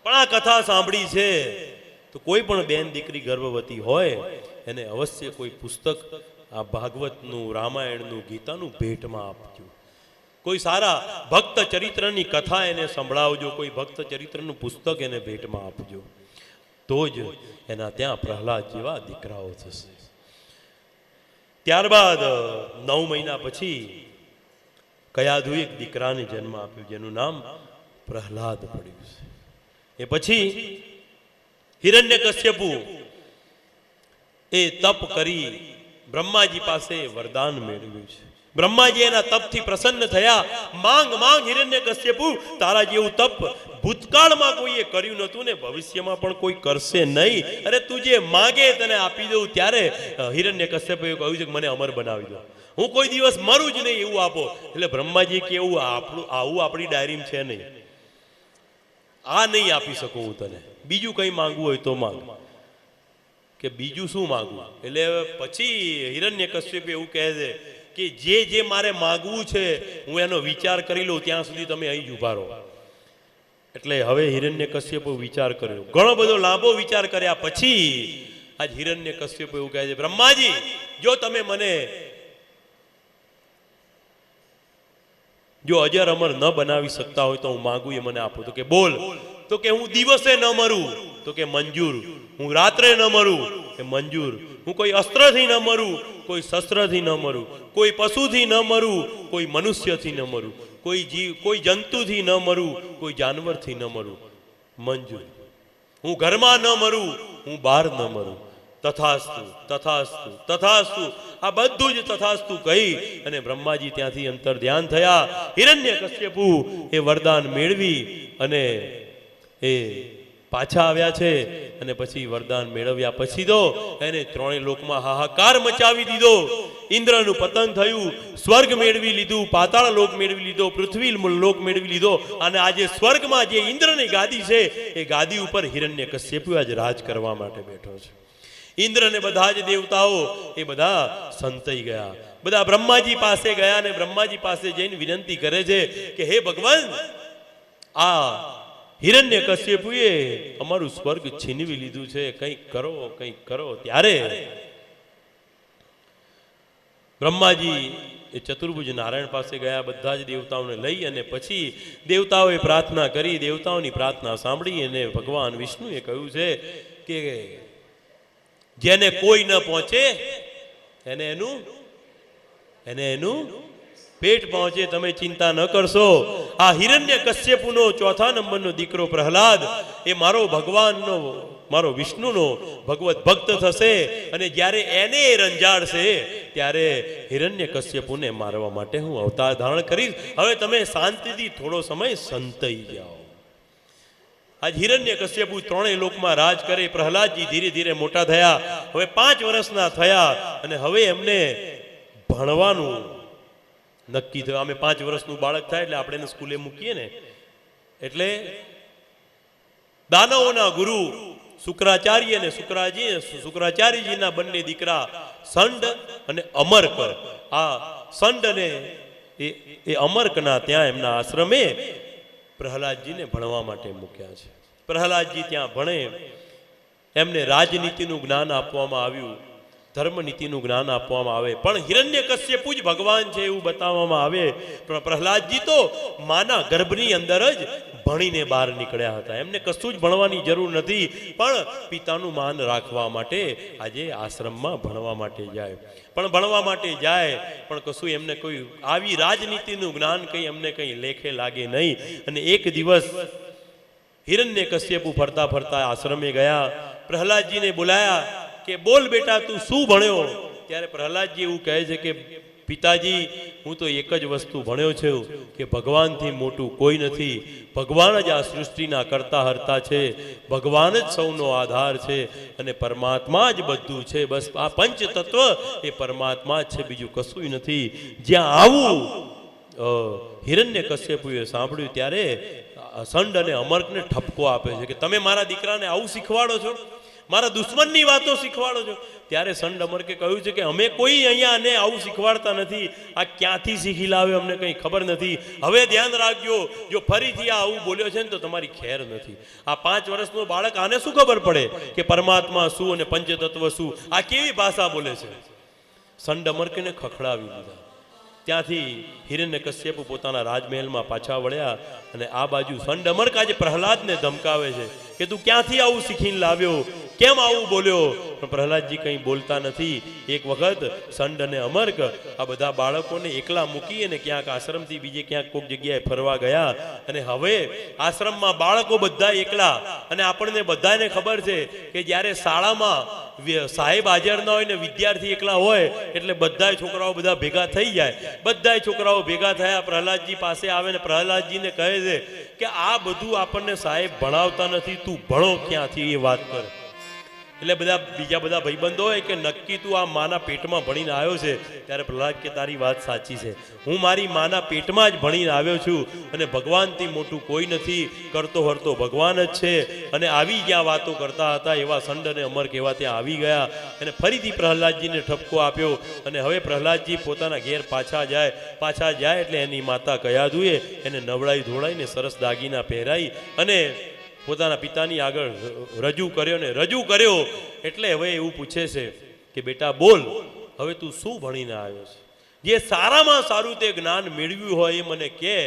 પણ આ કથા સાંભળી છે તો કોઈ પણ બેન દીકરી ગર્ભવતી હોય એને અવશ્ય કોઈ પુસ્તક આ ભાગવતનું, રામાયણનું, ગીતાનું ભેટમાં આપજો. કોઈ સારા ભક્ત ચરિત્રની કથા એને સંભળાવજો, કોઈ ભક્ત ચરિત્રનું પુસ્તક એને ભેટમાં આપજો. તો જ એના ત્યાં પ્રહલાદ જેવા દીકરાઓ થશે. ત્યારબાદ 9 મહિના પછી કયાધુ એક દીકરાને જન્મ આપ્યો જેનું નામ પ્રહલાદ પડ્યું છે. એ પછી હિરણ્યકશ્યપુ એ તપ કરી બ્રહ્માજી પાસે વરદાન મેળવ્યું છે. બ્રહ્માજી એના તપથી પ્રસન્ન થયા. માંગ માંગ હિરણ્યકશ્યપુ, તારા જેવું તપ ભૂતકાળમાં કોઈએ કર્યું નહોતું ને ભવિષ્યમાં પણ કોઈ કરશે નહીં. અરે તું જે માગે તને આપી દઉં. ત્યારે હિરણ્યકશ્યપુએ કહ્યું છે કે મને અમર બનાવી દો, હું કોઈ દિવસ મરું જ નહીં એવું આપો. એટલે બ્રહ્માજી કે એવું આવું આપણી ડાયરીમાં છે નહીં, આ નહીં આપી શકું હું તને, બીજું કંઈ માંગવું હોય તો માંગ. કે બીજું શું માંગવું? એટલે પછી હિરણ્યકશ્યપુ એવું કહે છે કે જે મારે માગવું છે હું એનો વિચાર કરી લઉં, ત્યાં સુધી તમે અહીં જ ઉભા રહો. એટલે હવે હિરણ્યકશ્યપુ વિચાર કર્યો, ઘણો બધો લાંબો વિચાર કર્યા પછી આજ હિરણ્યકશ્યપુ એવું કહે છે, બ્રહ્માજી જો તમે મને જો અજર અમર ન બનાવી શકતા હોય તો હું માંગુ એ મને આપો. તો કે બોલ. તો કે હું દિવસે ન મરું. તો કે મંજૂર. હું રાત્રે ન મરું. કે મંજૂર. હું કોઈ અસ્ત્રથી ન મરું, કોઈ શસ્ત્રથી ન મરું, કોઈ પશુથી ન મરું, કોઈ મનુષ્યથી ન મરું, કોઈ જંતુથી ન મરું, કોઈ જાનવરથી ન મરું, મંજૂર. હું ઘરમાં ન મરું, હું બહાર ન મરું. તથાસ્તુ તથાસ્તુ તથાસ્તુ. આ બધું જ તથાસ્તુ કહી અને બ્રહ્માજી ત્યાંથી અંતર ધ્યાન થયા. હિરણ્યકશ્યપુ એ વરદાન મેળવી અને એ પાછા આવ્યા છે. અને પછી વરદાન મેળવ્યા પછી તો એને ત્રણેય લોકમાં હાહાકાર મચાવી દીધો. ઇન્દ્રનું પતન થયું, સ્વર્ગ મેળવી લીધું, પાતાળ લોક મેળવી લીધો, પૃથ્વી લોક મેળવી લીધો. અને આજે સ્વર્ગમાં જે ઇન્દ્રની ગાદી છે એ ગાદી ઉપર હિરણ્યકશ્યપુ આજે રાજ કરવા માટે બેઠો છે. ઇન્દ્ર ને બધા જ દેવતાઓ એ બધા સંતાઈ ગયા. બધા બ્રહ્માજી પાસે ગયા અને બ્રહ્માજી પાસે જઈને વિનંતી કરે છે કે હે ભગવાન, આ હિરણ્યકશ્યપુએ અમારું સ્વર્ગ છીનવી લીધું છે, કંઈક કરો, કંઈક કરો. ત્યારે બ્રહ્માજી એ ચતુર્ભુજ નારાયણ પાસે ગયા, બધા જ દેવતાઓને લઈ. અને પછી દેવતાઓએ પ્રાર્થના કરી. દેવતાઓની પ્રાર્થના સાંભળી અને ભગવાન વિષ્ણુએ કહ્યું છે કે જેને કોઈ ન પહોંચે એને એનું પેટ પહોંચે. તમે ચિંતા ન કરશો. આ હિરણ્યકશ્યપુનો 4થા નંબરનો દીકરો પ્રહલાદ એ મારો ભગવાનનો, મારો વિષ્ણુનો ભગવત ભક્ત થશે. અને જ્યારે એને રંજાડશે ત્યારે હિરણ્યકશ્યપુને મારવા માટે હું અવતાર ધારણ કરીશ. હવે તમે શાંતિથી થોડો સમય સંતાઈ જાઓ. આજ હિરણ્યકશ્યપુ ત્રણેય લોકમાં રાજ કરે. પ્રહલાદજી ધીરે ધીરે મોટા થયા. હવે 5 વર્ષના થયા અને હવે એમને ભણવાનું નક્કી થયું. અમે 5 વર્ષનું બાળક થાય એટલે આપણે એને સ્કૂલે મૂકીએ ને, એટલે દાનવોના ગુરુ શુક્રાચાર્ય અને શુક્રાચાર્યજીના બંને દીકરા સંડ અને અમર્ક, આ સંડ અને એ અમર્કના ત્યાં એમના આશ્રમે પ્રહલાદજીને ભણવા માટે મૂક્યા છે. પ્રહલાદજી ત્યાં ભણે. એમને રાજનીતિનું જ્ઞાન આપવામાં આવ્યું, ધર્મનીતિનું જ્ઞાન આપવામાં આવે. પણ હિરણ્યકશ્યપુ જ ભગવાન છે એવું બતાવવામાં આવે. પણ પ્રહલાદજી તો માના ગર્ભની અંદર જ ભણીને બહાર નીકળ્યા હતા. એમને કશું જ ભણવાની જરૂર નથી, પણ પિતાનું માન રાખવા માટે આજે આશ્રમમાં ભણવા માટે જાય. પણ ભણવા માટે જાય પણ કશું એમને કોઈ આવી રાજનીતિનું જ્ઞાન કંઈ એમને કંઈ લેખે લાગે નહીં. અને એક દિવસ હિરણ્યકશ્યપુ ફરતા ફરતા આશ્રમે ગયા. પ્રહલાદજીને બોલાયા કે બોલ બેટા, તું શું ભણ્યો? ત્યારે પ્રહલાદજી એવું કહે છે કે પિતાજી, હું તો એક જ વસ્તુ ભણ્યો છું કે ભગવાનથી મોટું કોઈ નથી. ભગવાન જ આ સૃષ્ટિના કરતા હરતા છે. ભગવાન જ સૌનો આધાર છે અને પરમાત્મા જ બધું છે. બસ આ પંચ તત્વ એ પરમાત્મા જ છે, બીજું કશું નથી. જ્યાં આવું હિરણ્યકશ્યપુએ સાંભળ્યું ત્યારે સંડ અને અમર્કને ઠપકો આપે છે કે તમે મારા દીકરાને આવું શીખવાડો છો? મારા દુશ્મનની વાતો શીખવાડો છો? ત્યારે સંત અમરકે કહ્યું છે કે અમે કોઈ અહીંયા આને આવું શીખવાડતા નથી. આ ક્યાંથી શીખી લાવ્યો અમને કંઈ ખબર નથી. હવે ધ્યાન રાખજો, જો ફરીથી આ આવું બોલ્યો છે ને તો તમારી ખેર નથી. આ 5 વર્ષનો બાળક આને શું ખબર પડે કે પરમાત્મા શું અને પંચતત્વ શું? આ કેવી ભાષા બોલે છે? સંત અમરકેને ખખડાવી દીધા. ત્યાંથી હિરણ્યકશ્યપ પોતાના રાજમહેલમાં પાછા વળ્યા અને આ બાજુ સંત અમર્ક આજે પ્રહલાદને ધમકાવે છે કે તું ક્યાંથી આવું શીખીને લાવ્યો, કેમ આવું બોલ્યો? પણ પ્રહલાદજી કંઈ બોલતા નથી. એક વખત સંત અને અમર્ક આ બધા બાળકોને એકલા મૂકી અને ક્યાંક આશ્રમથી બીજે ક્યાંક કોઈક જગ્યાએ ફરવા ગયા અને હવે આશ્રમમાં બાળકો બધા એકલા. અને આપણને બધાને ખબર છે કે જ્યારે શાળામાં સાહેબ હાજર ન હોય ને વિદ્યાર્થી એકલા હોય એટલે બધા છોકરાઓ બધા ભેગા થઈ જાય. બધા છોકરાઓ ભેગા થયા, પ્રહલાદજી પાસે આવે ને પ્રહલાદજીને કહે છે કે આ બધું આપણને સાહેબ ભણાવતા નથી, તું ભણો ક્યાંથી એ વાત કર. એટલે બધા બીજા બધા ભાઈબંધો હોય કે નક્કી તું આ માના પેટમાં ભણીને આવ્યો છે? ત્યારે પ્રહલાદ કે તારી વાત સાચી છે, હું મારી માના પેટમાં જ ભણીને આવ્યો છું અને ભગવાનથી મોટું કોઈ નથી, કરતો હરતો ભગવાન જ છે. અને આવી જ્યાં વાતો કરતા હતા એવા સંત અને અમર્ક એવા ત્યાં આવી ગયા અને ફરીથી પ્રહલાદજીને ઠપકો આપ્યો. અને હવે પ્રહલાદજી પોતાના ઘેર પાછા જાય એટલે એની માતા કયાધુએ એને નવડાઈ ધોળાઈને સરસ દાગીના પહેરાઈ અને પોતાના પિતાની આગળ રજૂ કર્યો. એટલે હવે એવું પૂછે છે કે બેટા બોલ, હવે તું શું ભણીને આવ્યો છે? જે સારામાં સારું તે જ્ઞાન મેળવ્યું હોય એ મને કહે.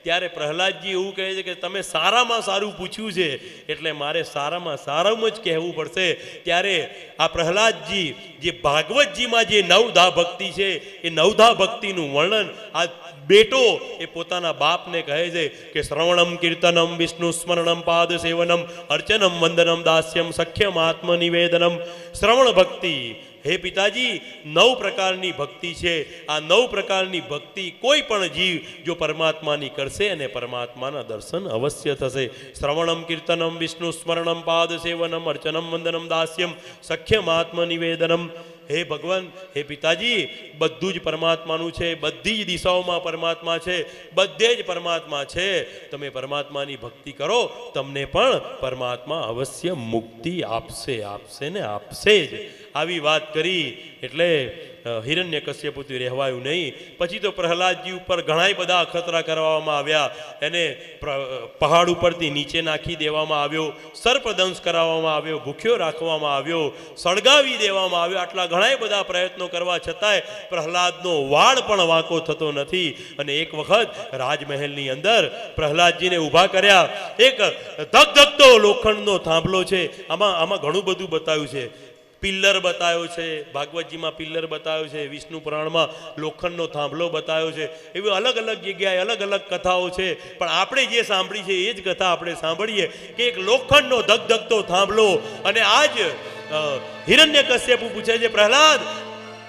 ત્યારે પ્રહલાદજી એવું કહે છે કે તમે સારામાં સારું પૂછ્યું છે એટલે મારે સારામાં સારું જ કહેવું પડશે. ત્યારે આ પ્રહલાદજી જે ભાગવતજીમાં જે નવધા ભક્તિ છે એ નવધા ભક્તિનું વર્ણન આ બેટો એ પોતાના બાપને કહે છે કે શ્રવણમ કીર્તનમ વિષ્ણુ સ્મરણમ પાદ સેવનમ અર્ચનમ વંદનમ દાસ્યમ સખ્યમ આત્મનિવેદનમ. શ્રવણ ભક્તિ, હે પિતાજી 9 પ્રકારની ભક્તિ છે. આ 9 પ્રકારની ભક્તિ કોઈ પણ જીવ જો પરમાત્માની કરશે અને પરમાત્માના દર્શન અવશ્ય થશે. શ્રવણમ કીર્તનમ વિષ્ણુ સ્મરણમ પાદ સેવનમ અર્ચનમ વંદનમ દાસ્યમ સખ્યમ આત્મનિવેદનમ. હે ભગવાન, હે પિતાજી, બધું જ પરમાત્માનું છે, બધી જ દિશાઓમાં પરમાત્મા છે, બધે જ પરમાત્મા છે. તમે પરમાત્માની ભક્તિ કરો, તમને પણ પરમાત્મા અવશ્ય મુક્તિ આપશે ને આપશે જ. આવી વાત કરી એટલે હિરણ્યકશ્યપુથી રહેવાયું નહીં. પછી તો પ્રહલાદજી ઉપર ઘણા બધા અખતરા કરવામાં આવ્યા. એને પહાડ ઉપરથી નીચે નાખી દેવામાં આવ્યો, સર્પદંશ કરાવવામાં આવ્યો, ભૂખ્યો રાખવામાં આવ્યો, સળગાવી દેવામાં આવ્યો. આટલા ઘણા બધા પ્રયત્નો કરવા છતાંય પ્રહલાદનો વાળ પણ વાંકો થતો નથી. અને એક વખત રાજમહેલની અંદર પ્રહલાદજીને ઊભા કર્યા. એક ધગધગતો લોખંડનો થાંભલો છે. આમાં ઘણું બધું બતાવ્યું છે. પિલ્લર બતાવ્યો છે, ભાગવતજીમાં પિલ્લર બતાવ્યો છે, વિષ્ણુ પુરાણમાં લોખંડનો થાંભલો બતાવ્યો છે. એવી અલગ અલગ જગ્યાએ અલગ અલગ કથાઓ છે. પણ આપણે જે સાંભળી છે એ જ કથા આપણે સાંભળીએ કે એક લોખંડનો ધગધગતો થાંભલો. અને આજ હિરણ્યકશ્યપ પૂછે છે, પ્રહલાદ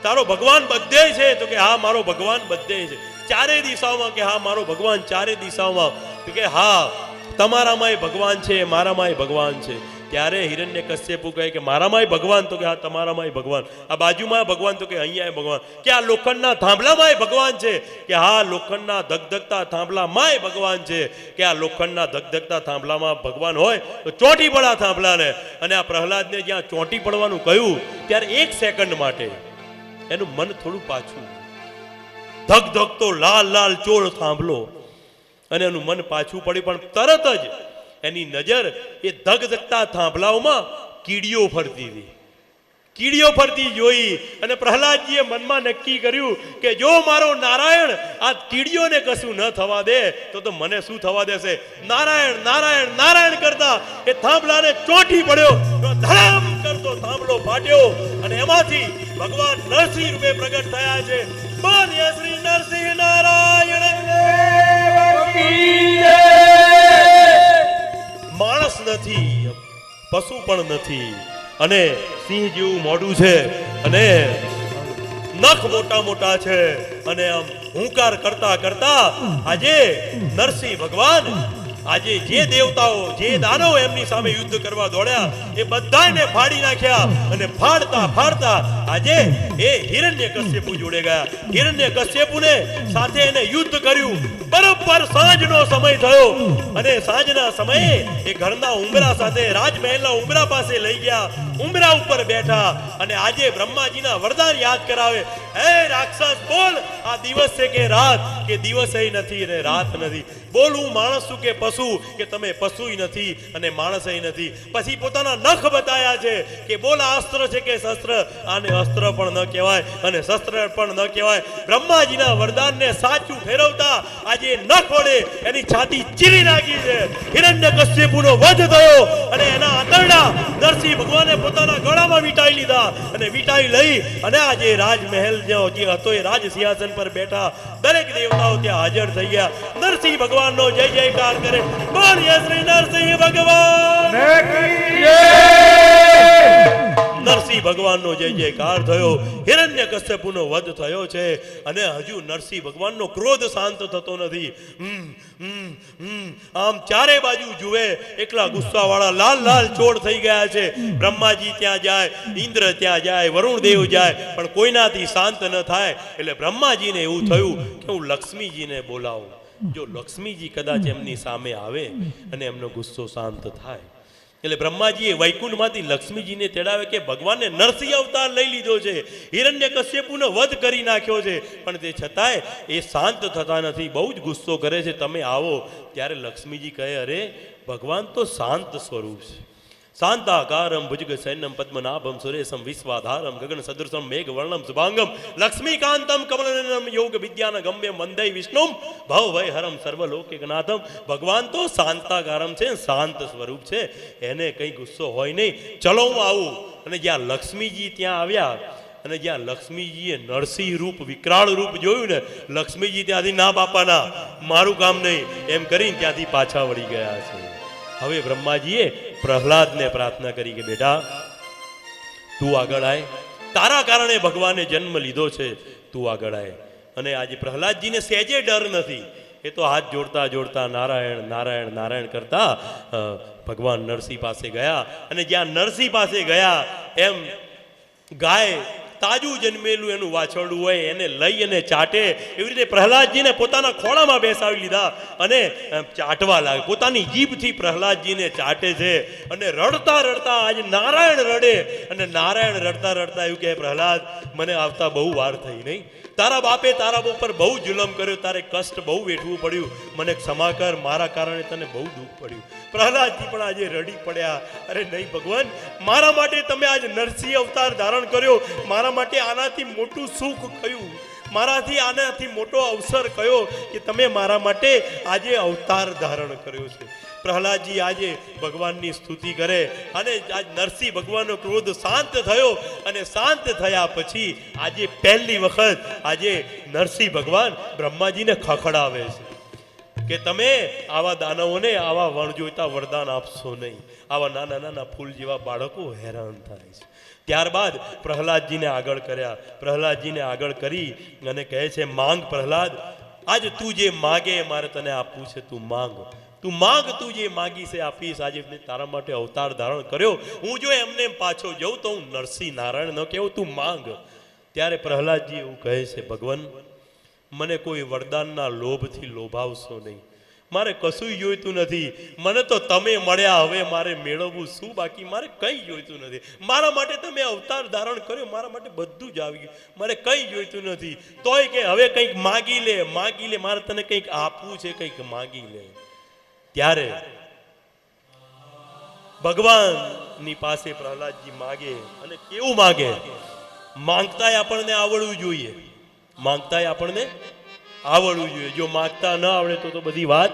તારો ભગવાન બધે છે? તો કે હા, મારો ભગવાન બધે છે. ચારે દિશાઓમાં? કે હા, મારો ભગવાન ચારે દિશાઓમાં. તો કે હા, તમારામાંય ભગવાન છે, મારામાંય ભગવાન છે. ત્યારે હિરણ્યકશ્યપ કહે કે મારામાંય ભગવાન? તો કે હા, તમારામાંય ભગવાન. આ બાજુમાં ભગવાન? તો કે અહીંયા ભગવાન. કે આ લોખંડના થાંભલામાંય ભગવાન છે? કે હા, લોખંડના ધગધગતા થાંભલામાંય ભગવાન છે. કે આ લોખંડના ધગધગતા થાંભલામાં ભગવાન હોય તો ચોંટી પડ્યા થાંભલાને. અને આ પ્રહલાદને જ્યાં ચોંટી પડવાનું કહ્યું ત્યારે 1 સેકન્ડ માટે એનું મન થોડું પાછું, ધગધગતો લાલ લાલ ચોળ થાંભલો અને એનું મન પાછું પડ્યું. પણ તરત જ એની નજર એ ધગધગતા થાંભલાઓમાં કીડીઓ ફરતી હતી. કીડીઓ ફરતી જોઈ અને પ્રહલાદજીએ મનમાં નક્કી કર્યું કે જો મારો નારાયણ આ કીડીઓને કશું ન થવા દે તો મને શું થવા દેશે? નારાયણ નારાયણ નારાયણ કરતા એ થાંભલાને ચોંટી પડ્યો. ધડામ કરતો થાંભલો ફાટ્યો અને એમાંથી ભગવાન નરસિંહ રૂપે પ્રગટ થયા છે. બોલીએ શ્રી નરસિંહ નારાયણ. માણસ નથી, પશુ પણ નથી, અને સિંહ જેવું મોઢું છે, અને નખ મોટા મોટા છે, અને આમ હુંકાર કરતા કરતા આજે નરસિંહ ભગવાન આજે જે દેવતાઓ જે દાનવો એમની સામે યુદ્ધ કરવા દોડ્યા એ બધાને ફાડી નાખ્યા અને ફાડતા ફાડતા આજે એ હિરણ્યકશ્યપુ જોડે ગયા. હિરણ્યકશ્યપુને સાથે એને યુદ્ધ કર્યું. બરોબર સાંજનો સમય થયો અને સાંજના સમયે એ ઘરના ઉંબરા સાથે રાજમહેલના ઉંબરા પાસે લઈ ગયા. ઉંબરા ઉપર બેઠા અને આજે બ્રહ્માજીના વરદાન યાદ કરાવે. હે રાક્ષસ બોલ, આ દિવસ છે કે રાત? કે દિવસ નથી ને રાત નથી. બોલ, હું માણસ છું કે પશુ? કે તમે પશુય નથી અને માણસય નથી. પછી પોતાના નખ બતાયા છે કે બોલ, આ અસ્ત્ર છે કે શસ્ત્ર? આને અસ્ત્ર પણ ન કહેવાય અને શસ્ત્ર પણ ન કહેવાય. બ્રહ્માજીના વરદાનને સાચું ફેરવતા આજે નખ વડે એની છાતી ચીરી નાખી છે. હિરણ્યકશ્યપુનો વધ થયો અને એના આંતરડા નરસિંહ ભગવાને પોતાના ગળામાં વીંટાઈ લીધા અને વીંટાઈ લઈ અને આજે રાજમહેલ જે હતો એ રાજ સિંહાસન પર બેઠા દરેક દેવતાઓ ત્યાં હાજર થઈ ગયા. નરસિંહ ભગવાનનો જય જયકાર કરે. બોલીએ શ્રી નરસિંહ ભગવાન. નરસિંહ ભગવાનનો જય જયકાર થયો. હિરણ્યકશ્યપુનો વધ થયો છે અને હજુ નરસિંહ ભગવાનનો ક્રોધ શાંત થતો નથી. આમ ચારે બાજુ જુએ એકલા ગુસ્સાવાળા લાલ લાલ ચોળ થઈ ગયા છે. બ્રહ્માજી ત્યાં જાય, ઇન્દ્ર ત્યાં જાય, વરુણ દેવ જાય, પણ કોઈનાથી શાંત ન થાય. એટલે બ્રહ્માજીને એવું થયું કે હું લક્ષ્મીજીને બોલાવું. જો લક્ષ્મીજી કદાચ એમની સામે આવે અને એમનો ગુસ્સો શાંત થાય. એટલે બ્રહ્માજીએ વૈકુંઠમાંથી લક્ષ્મીજીને તેડાવે કે ભગવાને નરસિંહ અવતાર લઈ લીધો છે, હિરણ્યકશ્યપુનો વધ કરી નાખ્યો છે, પણ તે છતાંય એ શાંત થતા નથી, બહુ જ ગુસ્સો કરે છે. તમે આવો. ત્યારે લક્ષ્મીજી કહે, અરે ભગવાન તો શાંત સ્વરૂપ છે. શાંતાકારમ ભુજગશયનમ પદ્મનાભમ સુરેશમ વિશ્વાધારમ ગગન સદૃશમ મેઘવર્ણમ શુભાંગમ લક્ષ્મીકાંતમ કમલનયનમ યોગ વિદ્યાન ગમ્યમ વંદે વિષ્ણુમ ભવભયહરમ સર્વલોકૈકનાથમ. ભગવાન તો શાંતાકારમ છે, શાંત સ્વરૂપ છે, એને કંઈ ગુસ્સો હોય નહીં. ચલો હું આવું. અને જ્યાં લક્ષ્મીજી ત્યાં આવ્યા અને જ્યાં લક્ષ્મીજીએ નરસિંહ રૂપ વિકરાળ રૂપ જોયું ને, લક્ષ્મીજી ત્યાંથી ના બાપાના મારું કામ નહીં એમ કરીને ત્યાંથી પાછા વળી ગયા છે. હવે બ્રહ્માજીએ પ્રહલાદને પ્રાર્થના કરી કે બેટા તું આગળ આય, તારા કારણે ભગવાને જન્મ લીધો છે, તું આગળ આય. અને આજે પ્રહલાદજીને સહેજે ડર નથી. એ તો હાથ જોડતા જોડતા નારાયણ નારાયણ નારાયણ કરતા ભગવાન નરસિંહ પાસે ગયા. અને જ્યાં નરસિંહ પાસે ગયા એમ ગાય તાજું જન્મેલું એનું વાછરડું હોય એને લઈ અને ચાટે એવી રીતે પ્રહલાદજીને પોતાના ખોળામાં બેસાડી લીધા અને ચાટવા લાગે. પોતાની જીભથી પ્રહલાદજીને ચાટે છે અને રડતા રડતા આજે નારાયણ રડે અને નારાયણ રડતા રડતા એવું કહે, પ્રહલાદ મને આવતા બહુ વાર થઈ નહીં. તારા બાપે તારા ઉપર બહુ જુલમ કર્યો, તારે કષ્ટ બહુ વેઠવું પડ્યું, મને ક્ષમા કર, મારા કારણે તને બહુ દુઃખ પડ્યું. પ્રહલાદજી પણ આજે રડી પડ્યા. અરે નહીં ભગવાન, મારા માટે તમે આજ નરસિંહ અવતાર ધારણ કર્યો, મારા માટે આનાથી મોટું સુખ કયું, મારાથી આનાથી મોટો અવસર કયો કે તમે મારા માટે આજે અવતાર ધારણ કર્યો છે. પ્રહલાદજી આજે ભગવાનની સ્તુતિ કરે અને આજ નરસિંહ ભગવાનનો ક્રોધ શાંત થયો અને શાંત થયા પછી આજે પહેલી વખત આજે નરસિંહ ભગવાન બ્રહ્માજીને ખખડાવે છે કે તમે આવા દાનવોને આવા વણજોઈતા વરદાન આપશો નહીં. આવા નાના નાના ફૂલ જેવા બાળકો હેરાન થાય છે. ત્યારબાદ પ્રહલાદજીને આગળ કર્યા. પ્રહલાદજીને આગળ કરી અને કહે છે, માંગ પ્રહલાદ, આજ તું જે માગે મારે તને આપવું છે, તું માંગ. તું માંગ, તું જે માગી છે આપીશ. આજે મેં તારા માટે અવતાર ધારણ કર્યો, હું જો એમને પાછો જઉં તો હું નરસિંહ નારાયણ ન કહેવું, તું માંગ. ત્યારે પ્રહલાદજી એવું કહે છે, ભગવાન મને કોઈ વરદાનના લોભથી લોભાવશો નહીં, મારે કશું જોઈતું નથી, મને તો તમે મળ્યા, હવે મારે મેળવવું શું બાકી, મારે કંઈ જોઈતું નથી. મારા માટે તમે અવતાર ધારણ કર્યો, મારા માટે બધું જ આવી ગયું, મારે કંઈ જોઈતું નથી. તોય કે હવે કંઈક માગી લે, માગી લે, મારે તને કંઈક આપવું છે, કંઈક માગી લે. ત્યારે ભગવાનની પાસે પ્રહલાદજી માગે અને કેવું માગે, માંગતાય આપણને આવડવું જોઈએ, માંગતાય આપણને આવડવું જોઈએ. જો માંગતા ન આવડે તો બધી વાત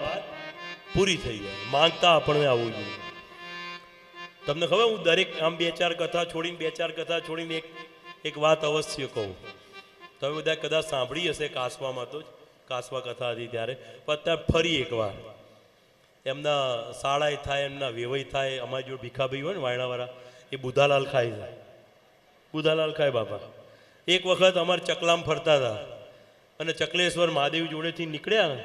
પૂરી થઈ જાય. માંગતા આપણને આવવું જોઈએ. તમને ખબર, હું દરેક આમ બે ચાર કથા છોડીને એક વાત અવશ્ય કહું. તમે બધા કદાચ સાંભળી હશે કાસવામાં, તો કાસવા કથા હતી ત્યારે, પણ અત્યારે ફરી એકવાર એમના શાળાએ થાય, એમના વેવાઈ થાય. અમારી જોડે ભીખાભાઈ હોય ને વાયણાવાળા, એ બુધાલાલ ખાય છે, બુધાલાલ ખાય બાપા. એક વખત અમારે ચકલામ ફરતા હતા અને ચકલેશ્વર મહાદેવ જોડેથી નીકળ્યા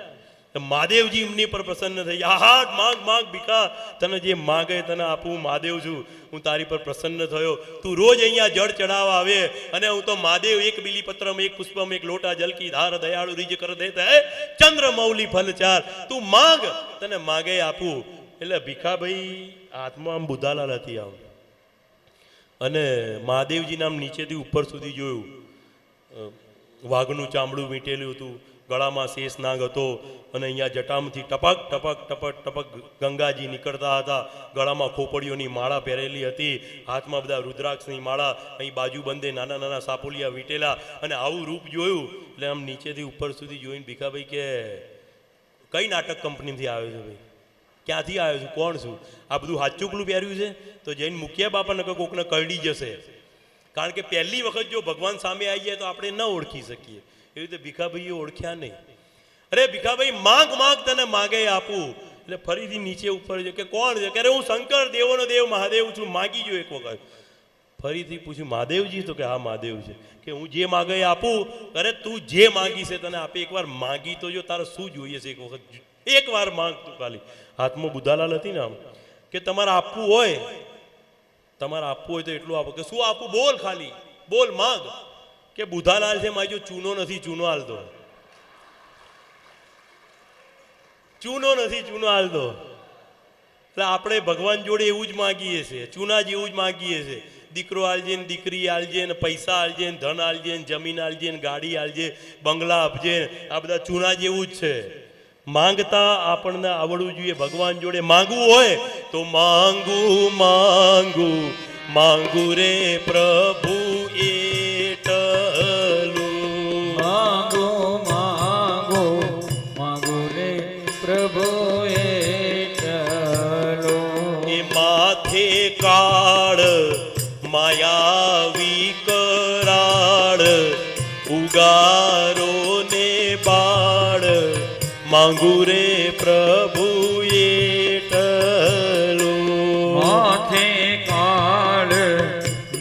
મહાદેવજી એમની પર પ્રસન્ન થઈ હાથ માંગ માંગ ભીખા, તને જે માગે તને આપું, મહાદેવ છું, હું તારી પર પ્રસન્ન થયો, તું રોજ અહીંયા જળ ચડાવવા આવે અને હું તો મહાદેવ એક બિલીપત્રમ એક પુષ્પમ એક લોટા જલ કી ધાર દયાળુ રીજ કર દેત હે ચંદ્ર મૌલી ફલ ચાર, તું માંગ તને માગે આપું. એટલે ભીખાભાઈ હાથમાં આમ બુધાલાલ હતી આમ, અને મહાદેવજીના આમ નીચેથી ઉપર સુધી જોયું, વાઘનું ચામડું વીંટેલું હતું, ગળામાં શેષ નાગ હતો, અને અહીંયા જટામાંથી ટપક ટપક ટપક ટપક ગંગાજી નીકળતા હતા, ગળામાં ખોપડીઓની માળા પહેરેલી હતી, હાથમાં બધા રુદ્રાક્ષની માળા, અહીં બાજુ બંધે નાના નાના સાપોલિયા વીંટેલા, અને આવું રૂપ જોયું એટલે આમ નીચેથી ઉપર સુધી જોઈને ભીખાભાઈ કે કઈ નાટક કંપનીથી આવ્યો છે ભાઈ, ક્યાંથી આવ્યો છું, કોણ છું, આ બધું હાચુકલું પહેર્યું છે? તો જઈને મૂક્યા બાપા નકર કોકને કરડી જશે, કારણ કે પહેલી વખત જો ભગવાન સામે આવી જાય તો આપણે ન ઓળખી શકીએ. એવી રીતે ભીખાભાઈએ ઓળખ્યા નહીં. અરે ભીખાભાઈ માંગ માંગ તને માગે આપું. એટલે ફરીથી નીચે ઉપર છે કે કોણ છે? કે હું શંકર દેવોનો દેવ મહાદેવ છું, માગી જો એક વખત. ફરીથી પૂછ્યું મહાદેવજી? તો કે હા મહાદેવ છે. કે હું જે માગે આપું. અરે તું જે માગી છે તને આપે, એકવાર માગી તો જો, તારે શું જોઈએ છે એક વખત, એકવાર માંગ તું ખાલી. હાથમાં બુધાલાલ હતી ને આમ, કે તમારે આપવું હોય, તમારે આપવું હોય તો એટલું આપો. કે શું આપું? બોલ ખાલી, બોલ માંગ. કે બુધાલાલ છે મારી જો ચૂનો નથી, ચૂનો હાલ દો, ચૂનો નથી, ચૂનો હાલ દો. એટલે આપણે ભગવાન જોડે એવું જ માગીએ છીએ, ચૂના જેવું જ માગીએ છીએ. દીકરો આલજે ને, દીકરી આલજે ને, પૈસા આલજે ને, ધન આલજે ને, જમીન આલજે ને, ગાડી આલજે, બંગલા આપજે, આ બધા ચૂના જેવું જ છે. માંગતા આપણને આવડવું જોઈએ. ભગવાન જોડે માંગવું હોય તો માંગુ માંગુ માંગુ રે પ્રભુ એટલું, માંગો માંગો માંગો રે પ્રભુ એટલું. એ માથે કાળ માયાવી કરાળ, ઉગારો ને બાળ, માંગુ રે પ્રભુ એટલું. માથે કાળ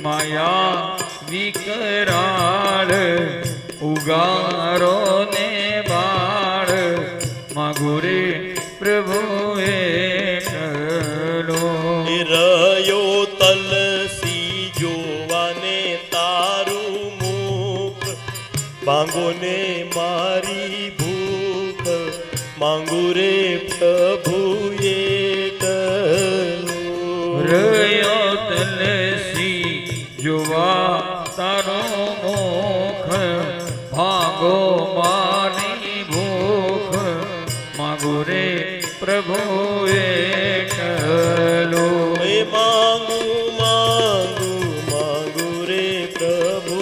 માયા વિકરાળ, ઉગારો ને બાળ, માંગુ રે પ્રભુ એટલું. એ રહ્યો તલસી જોવાને તારું મુખ, માંગો ને મારી ભૂખ, માંગુ રે પ્રભુ એટલું. રહ્યો તલસી જોવા તારો મુખ, ભાગો મારી ભૂખ, માંગુ રે પ્રભુ એટલું. એ માંગુ માંગુ માંગુ રે પ્રભુ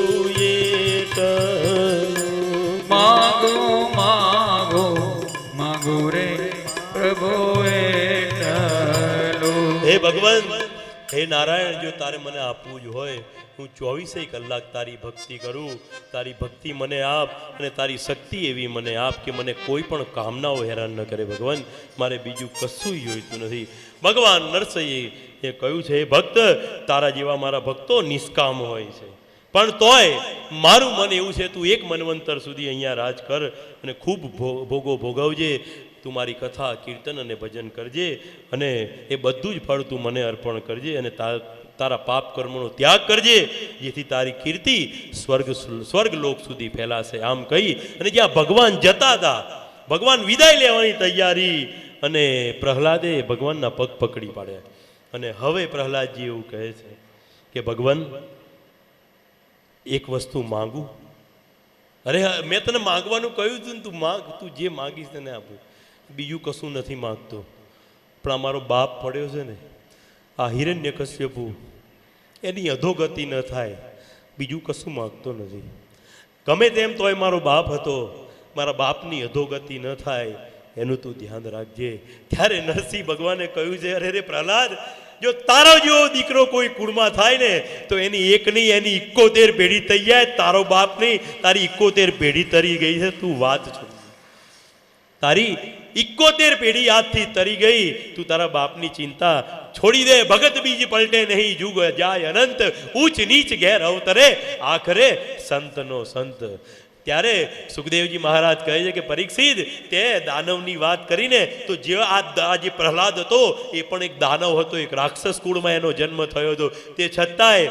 એટલું. માંગો માંગો માંગો રે પ્રભુ એટલું. હે ભગવાન, હે નારાયણ, જો તારે મને આપવું જ હોય, હું 24 કલાક તારી ભક્તિ કરું, તારી ભક્તિ મને આપ, અને તારી શક્તિ એવી મને આપ કે મને કોઈ પણ કામનાઓ હેરાન ન કરે. ભગવાન મારે બીજું કશું જોઈતું નથી. ભગવાન નરસિંહે એ કહ્યું છે, ભક્ત તારા જેવા મારા ભક્તો નિષ્કામ હોય છે, પણ તોય મારું મન એવું છે, તું એક મનવંતર સુધી અહીંયા રાજ કર અને ખૂબ ભોગો ભોગવજે. તું મારી કથા કીર્તન અને ભજન કરજે, અને એ બધું જ ફળ તું મને અર્પણ કરજે, અને તારા પાપ કર્મોનો ત્યાગ કરજે, જેથી તારી કીર્તિ સ્વર્ગ લોક સુધી ફેલાશે. આમ કહી અને જ્યાં ભગવાન જતા હતા, ભગવાન વિદાય લેવાની તૈયારી, અને પ્રહલાદે ભગવાનના પગ પકડી પાડ્યા. અને હવે પ્રહલાદજી એવું કહે છે કે ભગવાન એક વસ્તુ માંગુ. અરે મેં તને માંગવાનું કહ્યું હતું ને, તું માંગ, તું જે માંગીશ તને આપું, બીજું કશું નથી માંગતો. પણ અમારો બાપ પડ્યો છે ને, આ હિરણ્યકશ્યપુ, એની અધોગતિ ન થાય, બીજું કશું માંગતો નથી. ગમે તેમ તોય મારો બાપ હતો, મારા બાપની અધોગતિ ન થાય એનું તું ધ્યાન રાખજે. ત્યારે નરસિંહ ભગવાને કહ્યું છે, અરે રે પ્રહલાદ, જો તારો જેવો દીકરો કોઈ કુળમાં થાય ને તો એની એક નહીં, એની 71 પેઢી થઈ જાય. તારો બાપ નહીં, તારી 71 પેઢી તરી ગઈ છે. તું વાત છો, તારી 71 પેઢી આજથી તરી ગઈ. તું તારા બાપની ચિંતા છોડી દે. ભગત બીજ પલટે નહીં, જુગ જાય અનંત, ઊંચ નીચ ઘેર અવતરે, આખરે સંતનો સંત. ત્યારે સુખદેવજી મહારાજ કહે છે કે પરીક્ષિત, તે દાનવની વાત કરીને તો જે જે પ્રહલાદ હતો એ પણ એક દાનવ હતો, એક રાક્ષસ કુળમાં એનો જન્મ થયો હતો. તે છતાંય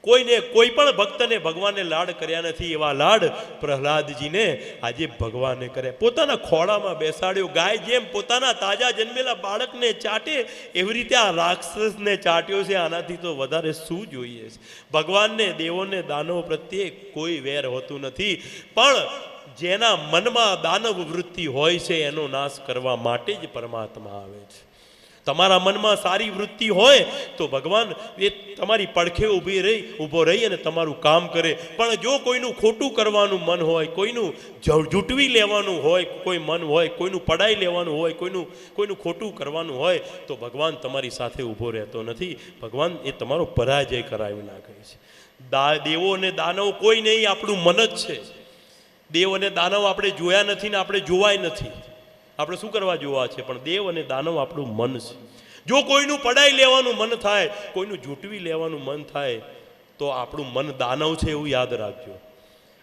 કોઈ પણ ભક્તને ભગવાને લાડ કર્યા નથી. એવા લાડ પ્રહલાદજીને આજે ભગવાને કર્યા. પોતાના ખોળામાં બેસાડ્યો. ગાય જેમ પોતાના તાજા જન્મેલા બાળકને ચાટે એવી રીતે આ રાક્ષસને ચાટ્યો છે. આનાથી તો વધારે શું જોઈએ છે? ભગવાનને, દેવોને, દાનવો પ્રત્યે કોઈ વેર હોતું નથી, પણ જેના મનમાં દાનવ વૃત્તિ હોય છે એનો નાશ કરવા માટે જ પરમાત્મા આવે છે. તમારા મનમાં સારી વૃત્તિ હોય તો ભગવાન એ તમારી પડખે ઊભો રહી અને તમારું કામ કરે. પણ જો કોઈનું ખોટું કરવાનું મન હોય, કોઈનું જૂટવી લેવાનું હોય કોઈ મન હોય, કોઈનું પડાઈ લેવાનું હોય, કોઈનું ખોટું કરવાનું હોય, તો ભગવાન તમારી સાથે ઊભો રહેતો નથી. ભગવાન એ તમારો પરાજય કરાવી નાખે છે. દેવો અને દાનવ કોઈ નહીં, આપણું મન જ છે. દેવ અને દાનવ આપણે જોયા નથી ને આપણે જોવાય નથી. આપણે શું કરવા જોવા છે? પણ દેવ અને દાનવ આપણું મન છે. જો કોઈનું પડાઈ લેવાનું મન થાય, કોઈનું જૂટવી લેવાનું મન થાય, તો આપણું મન દાનવ છે એવું યાદ રાખજો.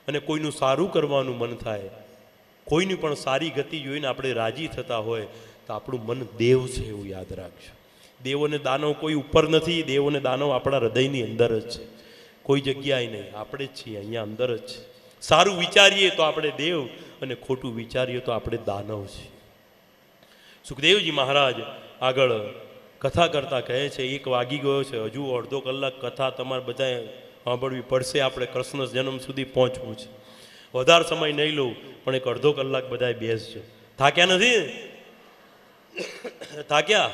અને કોઈનું સારું કરવાનું મન થાય, કોઈની પણ સારી ગતિ જોઈને આપણે રાજી થતા હોય, તો આપણું મન દેવ છે એવું યાદ રાખજો. દેવ અને દાનવ કોઈ ઉપર નથી. દેવ અને દાનવ આપણા હૃદયની અંદર જ છે, કોઈ જગ્યાએ નહીં. આપણે જ છીએ, અહીંયા અંદર જ છે. સારું વિચારીએ તો આપણે દેવ, અને ખોટું વિચારીએ તો આપણે દાનવ છીએ. સુખદેવજી મહારાજ આગળ કથા કરતા કહે છે, 1 વાગી ગયો છે, હજુ અડધો કલાક કથા તમારે બધાએ સાંભળવી પડશે. આપણે કૃષ્ણ જન્મ સુધી પહોંચવું છે. વધારે સમય નહીં લઉં, પણ એક અડધો કલાક બધાએ બેસજો. થાક્યા નથી? થાક્યા?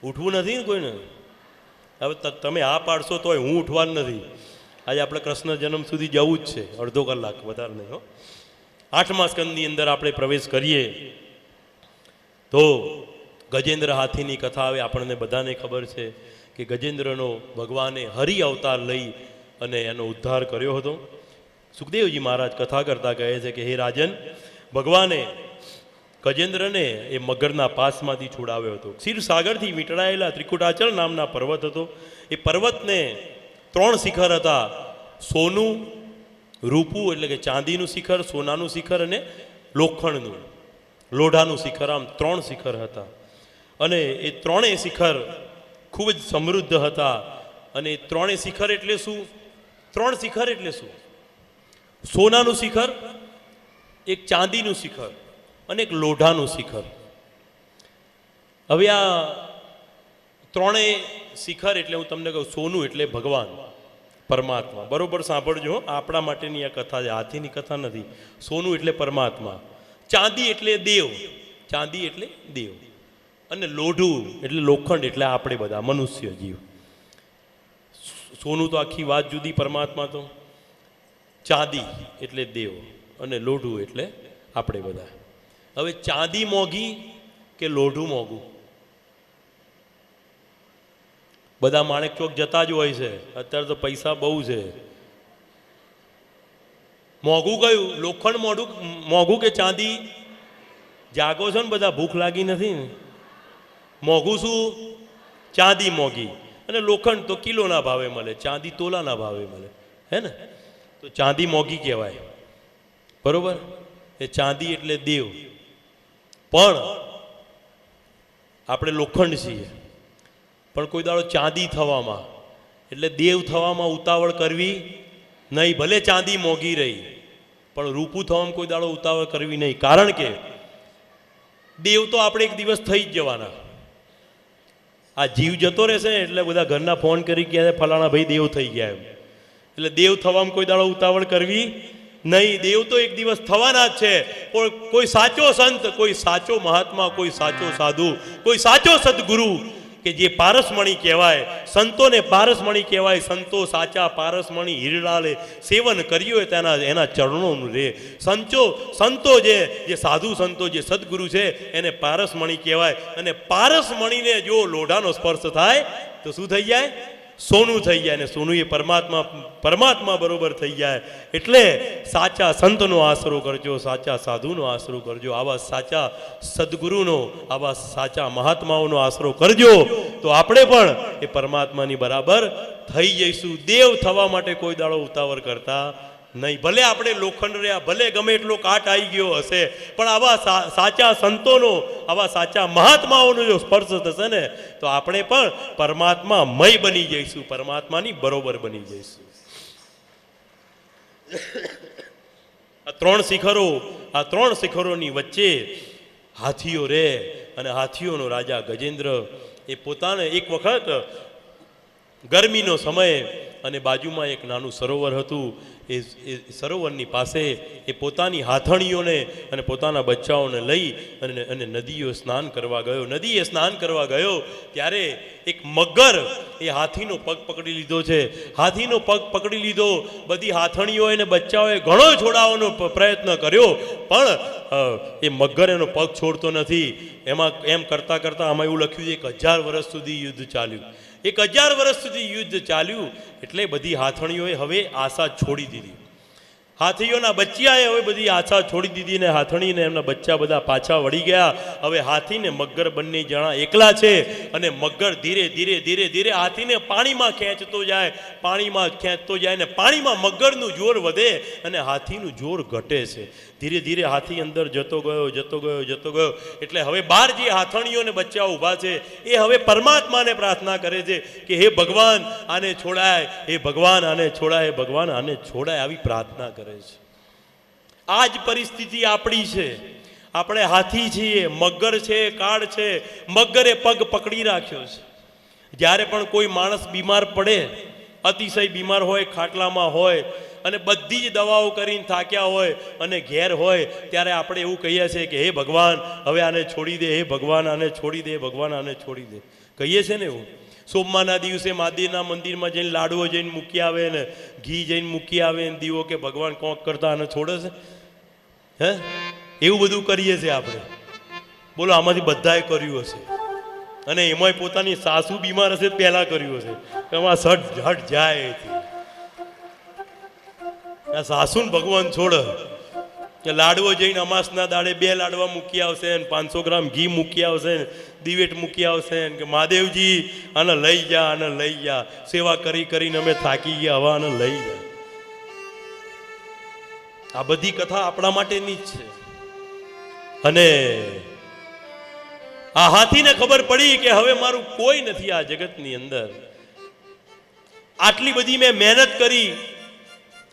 ઉઠવું નથી ને કોઈને? હવે તમે આ પાડશો તોય હું ઉઠવાનું નથી. આજે આપણે કૃષ્ણ જન્મ સુધી જવું જ છે. અડધો કલાક, વધારે નહીં હો. 8મા સ્કંદની અંદર આપણે પ્રવેશ કરીએ તો ગજેન્દ્ર હાથીની કથા આવે. આપણને બધાને ખબર છે કે ગજેન્દ્રનો ભગવાને હરિ અવતાર લઈ અને એનો ઉદ્ધાર કર્યો હતો. સુખદેવજી મહારાજ કથા કરતા કહે છે કે હે રાજન, ભગવાને ગજેન્દ્રને એ મગરના પાસમાંથી છોડાવ્યો હતો. ક્ષીરસાગરથી વીંટળાયેલા ત્રિકુટાચલ નામના પર્વત હતો. એ પર્વતને 3 શિખર હતા. સોનું, રૂપું એટલે કે ચાંદીનું શિખર, સોનાનું શિખર અને લોખંડનું લોઢાનું શિખર, આમ 3 શિખર હતા. અને એ 3 શિખર ખૂબ જ સમૃદ્ધ હતા. અને 3 શિખર એટલે શું? 3 શિખર એટલે શું? સોનાનું શિખર, એક ચાંદીનું શિખર અને એક લોઢાનું શિખર. હવે આ 3 શિખર એટલે હું તમને કહું, સોનું એટલે ભગવાન પરમાત્મા. બરોબર સાંભળજો, આપણા માટેની આ કથા છે, હાથીની કથા નથી. સોનું એટલે પરમાત્મા, ચાંદી એટલે દેવ, ચાંદી એટલે દેવ, અને લોઢું એટલે લોખંડ એટલે આપણે બધા મનુષ્ય જીવ. સોનું તો આખી વાત જુદી, પરમાત્મા તો. ચાંદી એટલે દેવ અને લોઢું એટલે આપણે બધા. હવે ચાંદી મોંઘી કે લોઢું મોંઘું? બધા માણેક ચોક જતા જ હોય છે. અત્યારે તો પૈસા બહુ છે. મોંઘું કયું? લોખંડ મોંઘું કે ચાંદી? જાગો છો ને બધા, ભૂખ લાગી નથી ને? મોંઘું શું? ચાંદી મોંઘી. અને લોખંડ તો કિલોના ભાવે મળે, ચાંદી તોલાના ભાવે મળે, હે ને? તો ચાંદી મોંઘી કહેવાય, બરોબર? એ ચાંદી એટલે દેવ. પણ આપણે લોખંડ છીએ. પણ કોઈ દાડો ચાંદી થવામાં એટલે દેવ થવામાં ઉતાવળ કરવી નહીં. ભલે ચાંદી મોંઘી રહી, પણ રૂપું થવામાં કોઈ દાડો ઉતાવળ કરવી નહીં. કારણ કે દેવ તો આપણે એક દિવસ થઈ જ જવાના. આ જીવ જતો રહેશે એટલે બધા ઘરના ફોન કરી કે ફલાણા ભાઈ દેવ થઈ ગયા એમ. એટલે દેવ થવામાં કોઈ દાડો ઉતાવળ કરવી નહીં. દેવ તો એક દિવસ થવાના જ છે. પણ કોઈ સાચો સંત, કોઈ સાચો મહાત્મા, કોઈ સાચો સાધુ, કોઈ સાચો સદગુરુ કે જે પારસમણી કહેવાય, સંતોને પારસમણી કહેવાય. સંતો સાચા પારસમણી હિરડાલે સેવન કર્યું હોય તેના એના ચરણોનું રે. સંતો જે સાધુ સંતો, જે સદગુરુ છે એને પારસમણી કહેવાય. અને પારસમણીને જો લોઢાનો સ્પર્શ થાય તો શું થઈ જાય? સોનું થઈ જાય, ને સોનું એ પરમાત્મા બરોબર થઈ જાય. એટલે સાચા સંતનો આશરો કરજો, સાચા સાધુનો આશરો કરજો, આવા સાચા સદગુરુનો, આવા સાચા મહાત્માઓનો આશરો કરજો, તો આપણે પણ એ પરમાત્માની બરાબર થઈ જઈશું. દેવ થવા માટે કોઈ દાડો ઉતાવળ કરતા નહીં. ભલે આપણે લોખંડ રહ્યા, ભલે ગમે એટલો કાટ આવી ગયો હશે, પણ આવા સાચા સંતોનો, આવા સાચા મહાત્માઓનો જો સ્પર્શ થશે ને, તો આપણે પણ પરમાત્મામય બની જઈશું, પરમાત્માની બરોબર બની જઈશું. આ ત્રણ શિખરોની વચ્ચે હાથીઓ રહે, અને હાથીઓનો રાજા ગજેન્દ્ર એ પોતાને એક વખત ગરમીનો સમય, અને બાજુમાં એક નાનું સરોવર હતું. એ સરોવરની પાસે એ પોતાની હાથણીઓને અને પોતાના બચ્ચાઓને લઈ અને નદીઓ સ્નાન કરવા ગયો. નદીએ સ્નાન કરવા ગયો ત્યારે એક મગર એ હાથીનો પગ પકડી લીધો છે. હાથીનો પગ પકડી લીધો, બધી હાથણીઓ અને બચ્ચાઓએ ઘણો છોડાવવાનો પ્રયત્ન કર્યો, પણ એ મગર એનો પગ છોડતો નથી. એમાં એમ કરતાં કરતાં આમાં એવું લખ્યું છે 1000 વર્ષ સુધી યુદ્ધ ચાલ્યું. 1000 વર્ષ સુધી યુદ્ધ ચાલ્યું એટલે બધી હાથણીઓએ હવે આશા છોડી દીધી. હાથીઓના બચ્ચાએ હવે બધી આશા છોડી દીધી, ને હાથણીને એમના બચ્ચા બધા પાછા વળી ગયા. હવે હાથીને મગર બંને જણા એકલા છે, અને મગર ધીરે ધીરે ધીરે ધીરે હાથીને પાણીમાં ખેંચતો જાય, પાણીમાં ખેંચતો જાય, ને પાણીમાં મગરનું જોર વધે અને હાથીનું જોર ઘટે છે. ધીરે ધીરે હાથી અંદર જતો ગયો. એટલે હવે બહાર જે હાથણીઓ અને બચ્ચાઓ ઊભા છે એ હવે પરમાત્માને પ્રાર્થના કરે છે કે હે ભગવાન આને છોડાય, હે ભગવાન આને છોડાય, હે ભગવાન આને છોડાય, આવી પ્રાર્થના કરે છે. આ જ પરિસ્થિતિ આપણી છે. આપણે હાથી છીએ, મગર છે, કાળ છે. મગરે પગ પકડી રાખ્યો છે. જ્યારે પણ કોઈ માણસ બીમાર પડે, અતિશય બીમાર હોય, ખાટલામાં હોય, અને બધી જ દવાઓ કરીને થાક્યા હોય અને ઘેર હોય, ત્યારે આપણે એવું કહીએ છીએ કે હે ભગવાન હવે આને છોડી દે, હે ભગવાન આને છોડી દે, ભગવાન આને છોડી દે, કહીએ છીએ ને એવું. સોમવારના દિવસે મહાદેવના મંદિરમાં જઈને લાડવો જઈને મૂકી આવે, ને ઘી જઈને મૂકી આવે, ને દીવો કે ભગવાન કોક કરતા આને છોડે છે. હે, એવું બધું કરીએ છીએ આપણે. બોલો, આમાંથી બધાએ કર્યું હશે, અને એમાંય પોતાની સાસુ બીમાર હશે પહેલા કર્યું હશે, એમાં સટ હટ જાય. સાસુને ભગવાન છોડે કે લાડવો જઈને અમાસના દાડે 2 લાડવા મૂકી આવશે, 500 ગ્રામ ઘી મૂકી આવશે, દિવેટ મૂકી આવશે, કે મહાદેવજી આને લઈ જા, આને લઈ જા, સેવા કરી કરીને અમે થાકી ગયા, હવે આને લઈ જા. આ બધી કથા આપણા માટેની જ છે. અને આ હાથીને ખબર પડી કે હવે મારું કોઈ નથી આ જગતની અંદર. આટલી બધી મેં મહેનત કરી,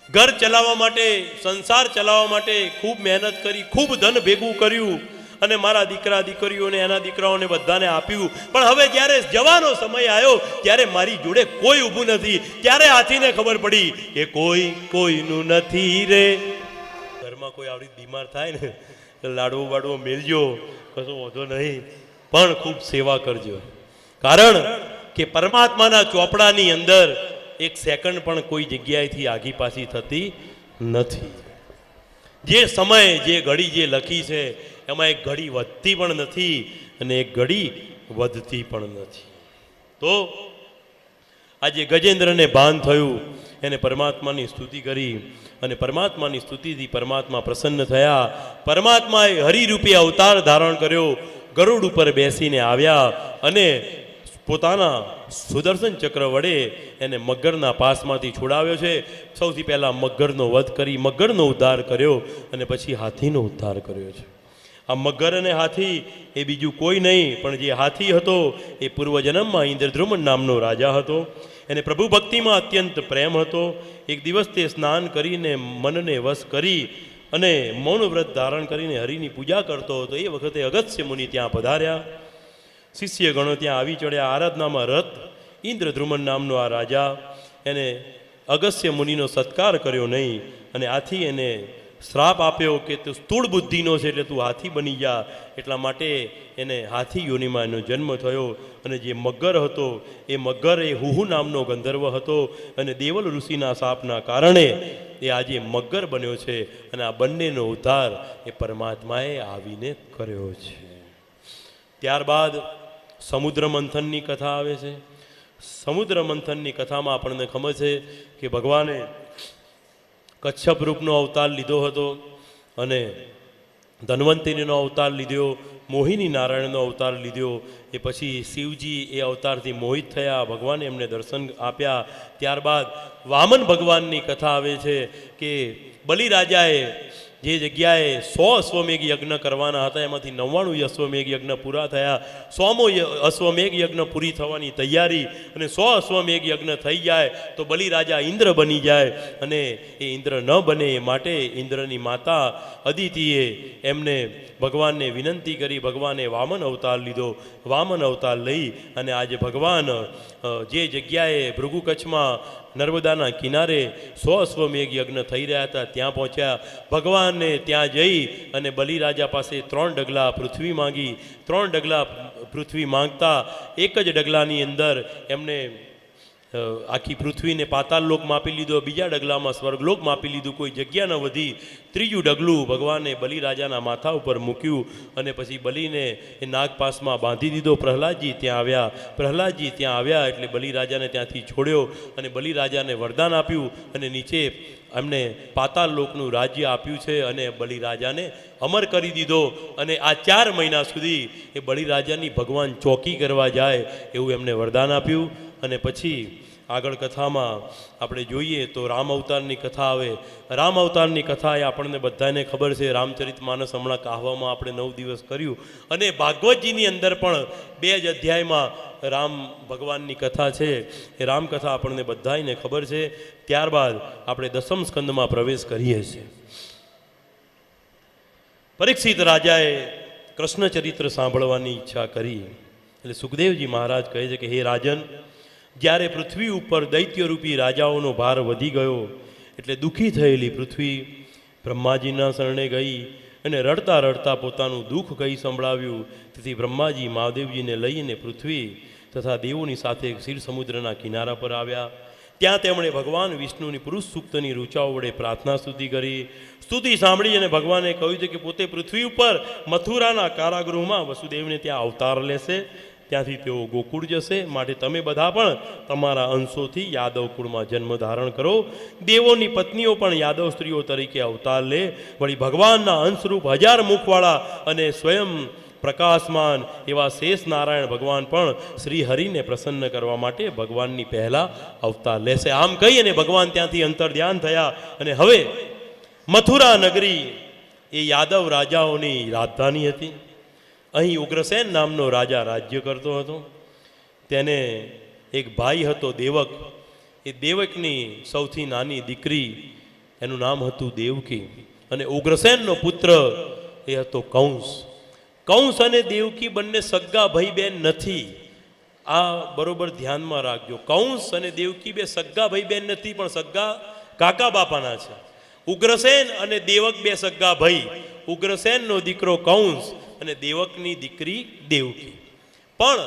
ઘર ચલાવવા માટે, સંસાર ચલાવવા માટે ખૂબ મહેનત કરી, ખૂબ ધન ભેગું કર્યું, અને મારા દીકરા દીકરીઓને, એના દીકરાઓને બધાને આપ્યું, પણ હવે જ્યારે જવાનો સમય આવ્યો ત્યારે મારી જોડે કોઈ ઊભું નથી. ત્યારે હાથીને ખબર પડી કે કોઈ કોઈનું નથી રે. ઘરમાં કોઈ આવી બીમાર થાય ને, લાડવો બાડવો મેલજો, કશો વાંધો નહીં, પણ ખૂબ સેવા કરજો. કારણ કે પરમાત્માના ચોપડાની અંદર એક સેકન્ડ પણ કોઈ જગ્યાએથી આગી પાછી થતી નથી. જે સમય, જે ઘડી જે લખી છે એમાં એક ઘડી વધતી પણ નથી અને એક ઘડી વધતી પણ નથી. તો આજે ગજેન્દ્રને ભાન થયું, એને પરમાત્માની સ્તુતિ કરી, અને પરમાત્માની સ્તુતિથી પરમાત્મા પ્રસન્ન થયા. પરમાત્માએ હરિરૂપે અવતાર ધારણ કર્યો, ગરુડ ઉપર બેસીને આવ્યા, અને પોતાના સુદર્શન ચક્ર વડે એને મગરના પાસમાંથી છોડાવ્યો છે. સૌથી પહેલાં મગરનો વધ કરી, મગરનો ઉદ્ધાર કર્યો, અને પછી હાથીનો ઉદ્ધાર કર્યો છે. આ મગર અને હાથી એ બીજું કોઈ નહીં, પણ જે હાથી હતો એ પૂર્વજન્મમાં ઇન્દ્રદ્રુમન નામનો રાજા હતો. એને પ્રભુ ભક્તિમાં અત્યંત પ્રેમ હતો. એક દિવસ તે સ્નાન કરીને મનને વશ કરી અને મૌન વ્રત ધારણ કરીને હરિની પૂજા કરતો હતો. એ વખતે અગસ્ત્ય મુનિ ત્યાં પધાર્યા. શિષ્ય ગણો ત્યાં આવી ચડ્યા. આરાધનામાં રત ઇન્દ્રદ્રુમન નામનો આ રાજા, એને અગસ્ત્ય મુનિનો સત્કાર કર્યો નહીં, અને આથી એને શ્રાપ આપ્યો કે તું સ્થૂળ બુદ્ધિનો છે એટલે તું હાથી બની જા. એટલા માટે એને હાથી યોનિમાં એનો જન્મ થયો. અને જે મગર હતો એ મગર એ હુહુ નામનો ગંધર્વ હતો, અને દેવલ ઋષિના શાપના કારણે એ આજે મગર બન્યો છે. અને આ બંનેનો ઉદ્ધાર એ પરમાત્માએ આવીને કર્યો છે. ત્યારબાદ સમુદ્ર મંથનની કથા આવે છે. સમુદ્ર મંથનની કથામાં આપણને ખબર છે કે ભગવાને કચ્છપ રૂપનો અવતાર લીધો હતો અને ધન્વંતરીનો અવતાર લીધો, મોહિની નારાયણનો અવતાર લીધો. એ પછી શિવજી એ અવતારથી મોહિત થયા, ભગવાને એમને દર્શન આપ્યા. ત્યારબાદ વામન ભગવાનની કથા આવે છે કે બલિરાજાએ જે જગ્યાએ 100 અશ્વમેઘ યજ્ઞ કરવાના હતા એમાંથી 99 અશ્વમેઘ યજ્ઞ પૂરા થયા. 100મો અશ્વમેઘ યજ્ઞ પૂરી થવાની તૈયારી અને 100 અશ્વમેઘ યજ્ઞ થઈ જાય તો બલિરાજા ઇન્દ્ર બની જાય અને એ ઇન્દ્ર ન બને એ માટે ઇન્દ્રની માતા અદિતિએ એમને ભગવાનને વિનંતી કરી. ભગવાને વામન અવતાર લીધો. વામન અવતાર લઈ અને આજે ભગવાન જે જગ્યાએ ભૃગુ કચ્છમાં નર્મદાના કિનારે 100 અશ્વમેઘ યજ્ઞ થઈ રહ્યા હતા ત્યાં પહોંચ્યા. ભગવાનને ત્યાં જઈ અને બલિરાજા પાસે 3 ડગલા પૃથ્વી માંગી. 3 ડગલા પૃથ્વી માંગતા એક જ ડગલાની અંદર એમને આખી પૃથ્વીને પાતાળ લોક માપી લીધો, બીજા ડગલામાં સ્વર્ગલોક માપી લીધું, કોઈ જગ્યા ન વધી. ત્રીજું ડગલું ભગવાને બલિરાજાના માથા ઉપર મૂક્યું અને પછી બલિને એ નાગપાસમાં બાંધી દીધો. પ્રહલાદજી ત્યાં આવ્યા. પ્રહલાદજી ત્યાં આવ્યા એટલે બલિરાજાને ત્યાંથી છોડ્યો અને બલિરાજાને વરદાન આપ્યું અને નીચે એમને પાતાળ લોકનું રાજ્ય આપ્યું છે અને બલિરાજાને અમર કરી દીધો. અને આ 4 મહિના સુધી એ બલિરાજાની ભગવાન ચોકી કરવા જાય એવું એમને વરદાન આપ્યું. અને પછી આગળ કથામાં આપણે જોઈએ તો રામ અવતારની કથા આવે. રામ અવતારની કથા એ આપણને બધાને ખબર છે. રામચરિત માનસ હમણાં કહાવામાં આપણે 9 દિવસ કર્યું અને ભાગવતજીની અંદર પણ 2 જ અધ્યાયમાં રામ ભગવાનની કથા છે. એ રામકથા આપણને બધાને ખબર છે. ત્યારબાદ આપણે 10મ સ્કંદમાં પ્રવેશ કરીએ છીએ. પરીક્ષિત રાજાએ કૃષ્ણ ચરિત્ર સાંભળવાની ઈચ્છા કરી એટલે સુખદેવજી મહારાજ કહે છે કે હે રાજન, જ્યારે પૃથ્વી ઉપર દૈત્યરૂપી રાજાઓનો ભાર વધી ગયો એટલે દુઃખી થયેલી પૃથ્વી બ્રહ્માજીના શરણે ગઈ અને રડતા રડતા પોતાનું દુઃખ કહી સંભળાવ્યું. તેથી બ્રહ્માજી મહાદેવજીને લઈને પૃથ્વી તથા દેવોની સાથે ક્ષીર સમુદ્રના કિનારા પર આવ્યા. ત્યાં તેમણે ભગવાન વિષ્ણુની પુરુષ સૂક્તની રૂચાઓ વડે પ્રાર્થના સ્તુતિ કરી. સ્તુતિ સાંભળી અને ભગવાને કહ્યું છે કે પોતે પૃથ્વી ઉપર મથુરાના કારાગૃહમાં વસુદેવને ત્યાં અવતાર લેશે. ત્યાંથી તેઓ ગોકુળ જશે. માટે તમે બધા પણ તમારા અંશોથી યાદવ કુળમાં જન્મ ધારણ કરો. દેવોની પત્નીઓ પણ યાદવ સ્ત્રીઓ તરીકે અવતાર લે. વળી ભગવાનના અંશરૂપ 1000 મુખવાળા અને સ્વયં પ્રકાશમાન એવા શેષ નારાયણ ભગવાન પણ શ્રી હરિને પ્રસન્ન કરવા માટે ભગવાનની પહેલા અવતાર લેશે. આમ કહી અને ભગવાન ત્યાંથી અંતર્ધ્યાન થયા. અને હવે મથુરા નગરી એ યાદવ રાજાઓની રાજધાની હતી. અહીં ઉગ્રસેન નામનો રાજા રાજ્ય કરતો હતો. તેને એક ભાઈ હતો દેવક. એ દેવકની સૌથી નાની દીકરી એનું નામ હતું દેવકી. અને ઉગ્રસેનનો પુત્ર એ હતો કંસ. કંસ અને દેવકી બંને સગા ભાઈ બહેન નથી. આ બરોબર ધ્યાનમાં રાખજો. કંસ અને દેવકી બે સગા ભાઈ બહેન નથી પણ સગા કાકા બાપાના છે. ઉગ્રસેન અને દેવક બે સગા ભાઈ. ઉગ્રસેનનો દીકરો કંસ અને દેવકની દીકરી દેવકી. પણ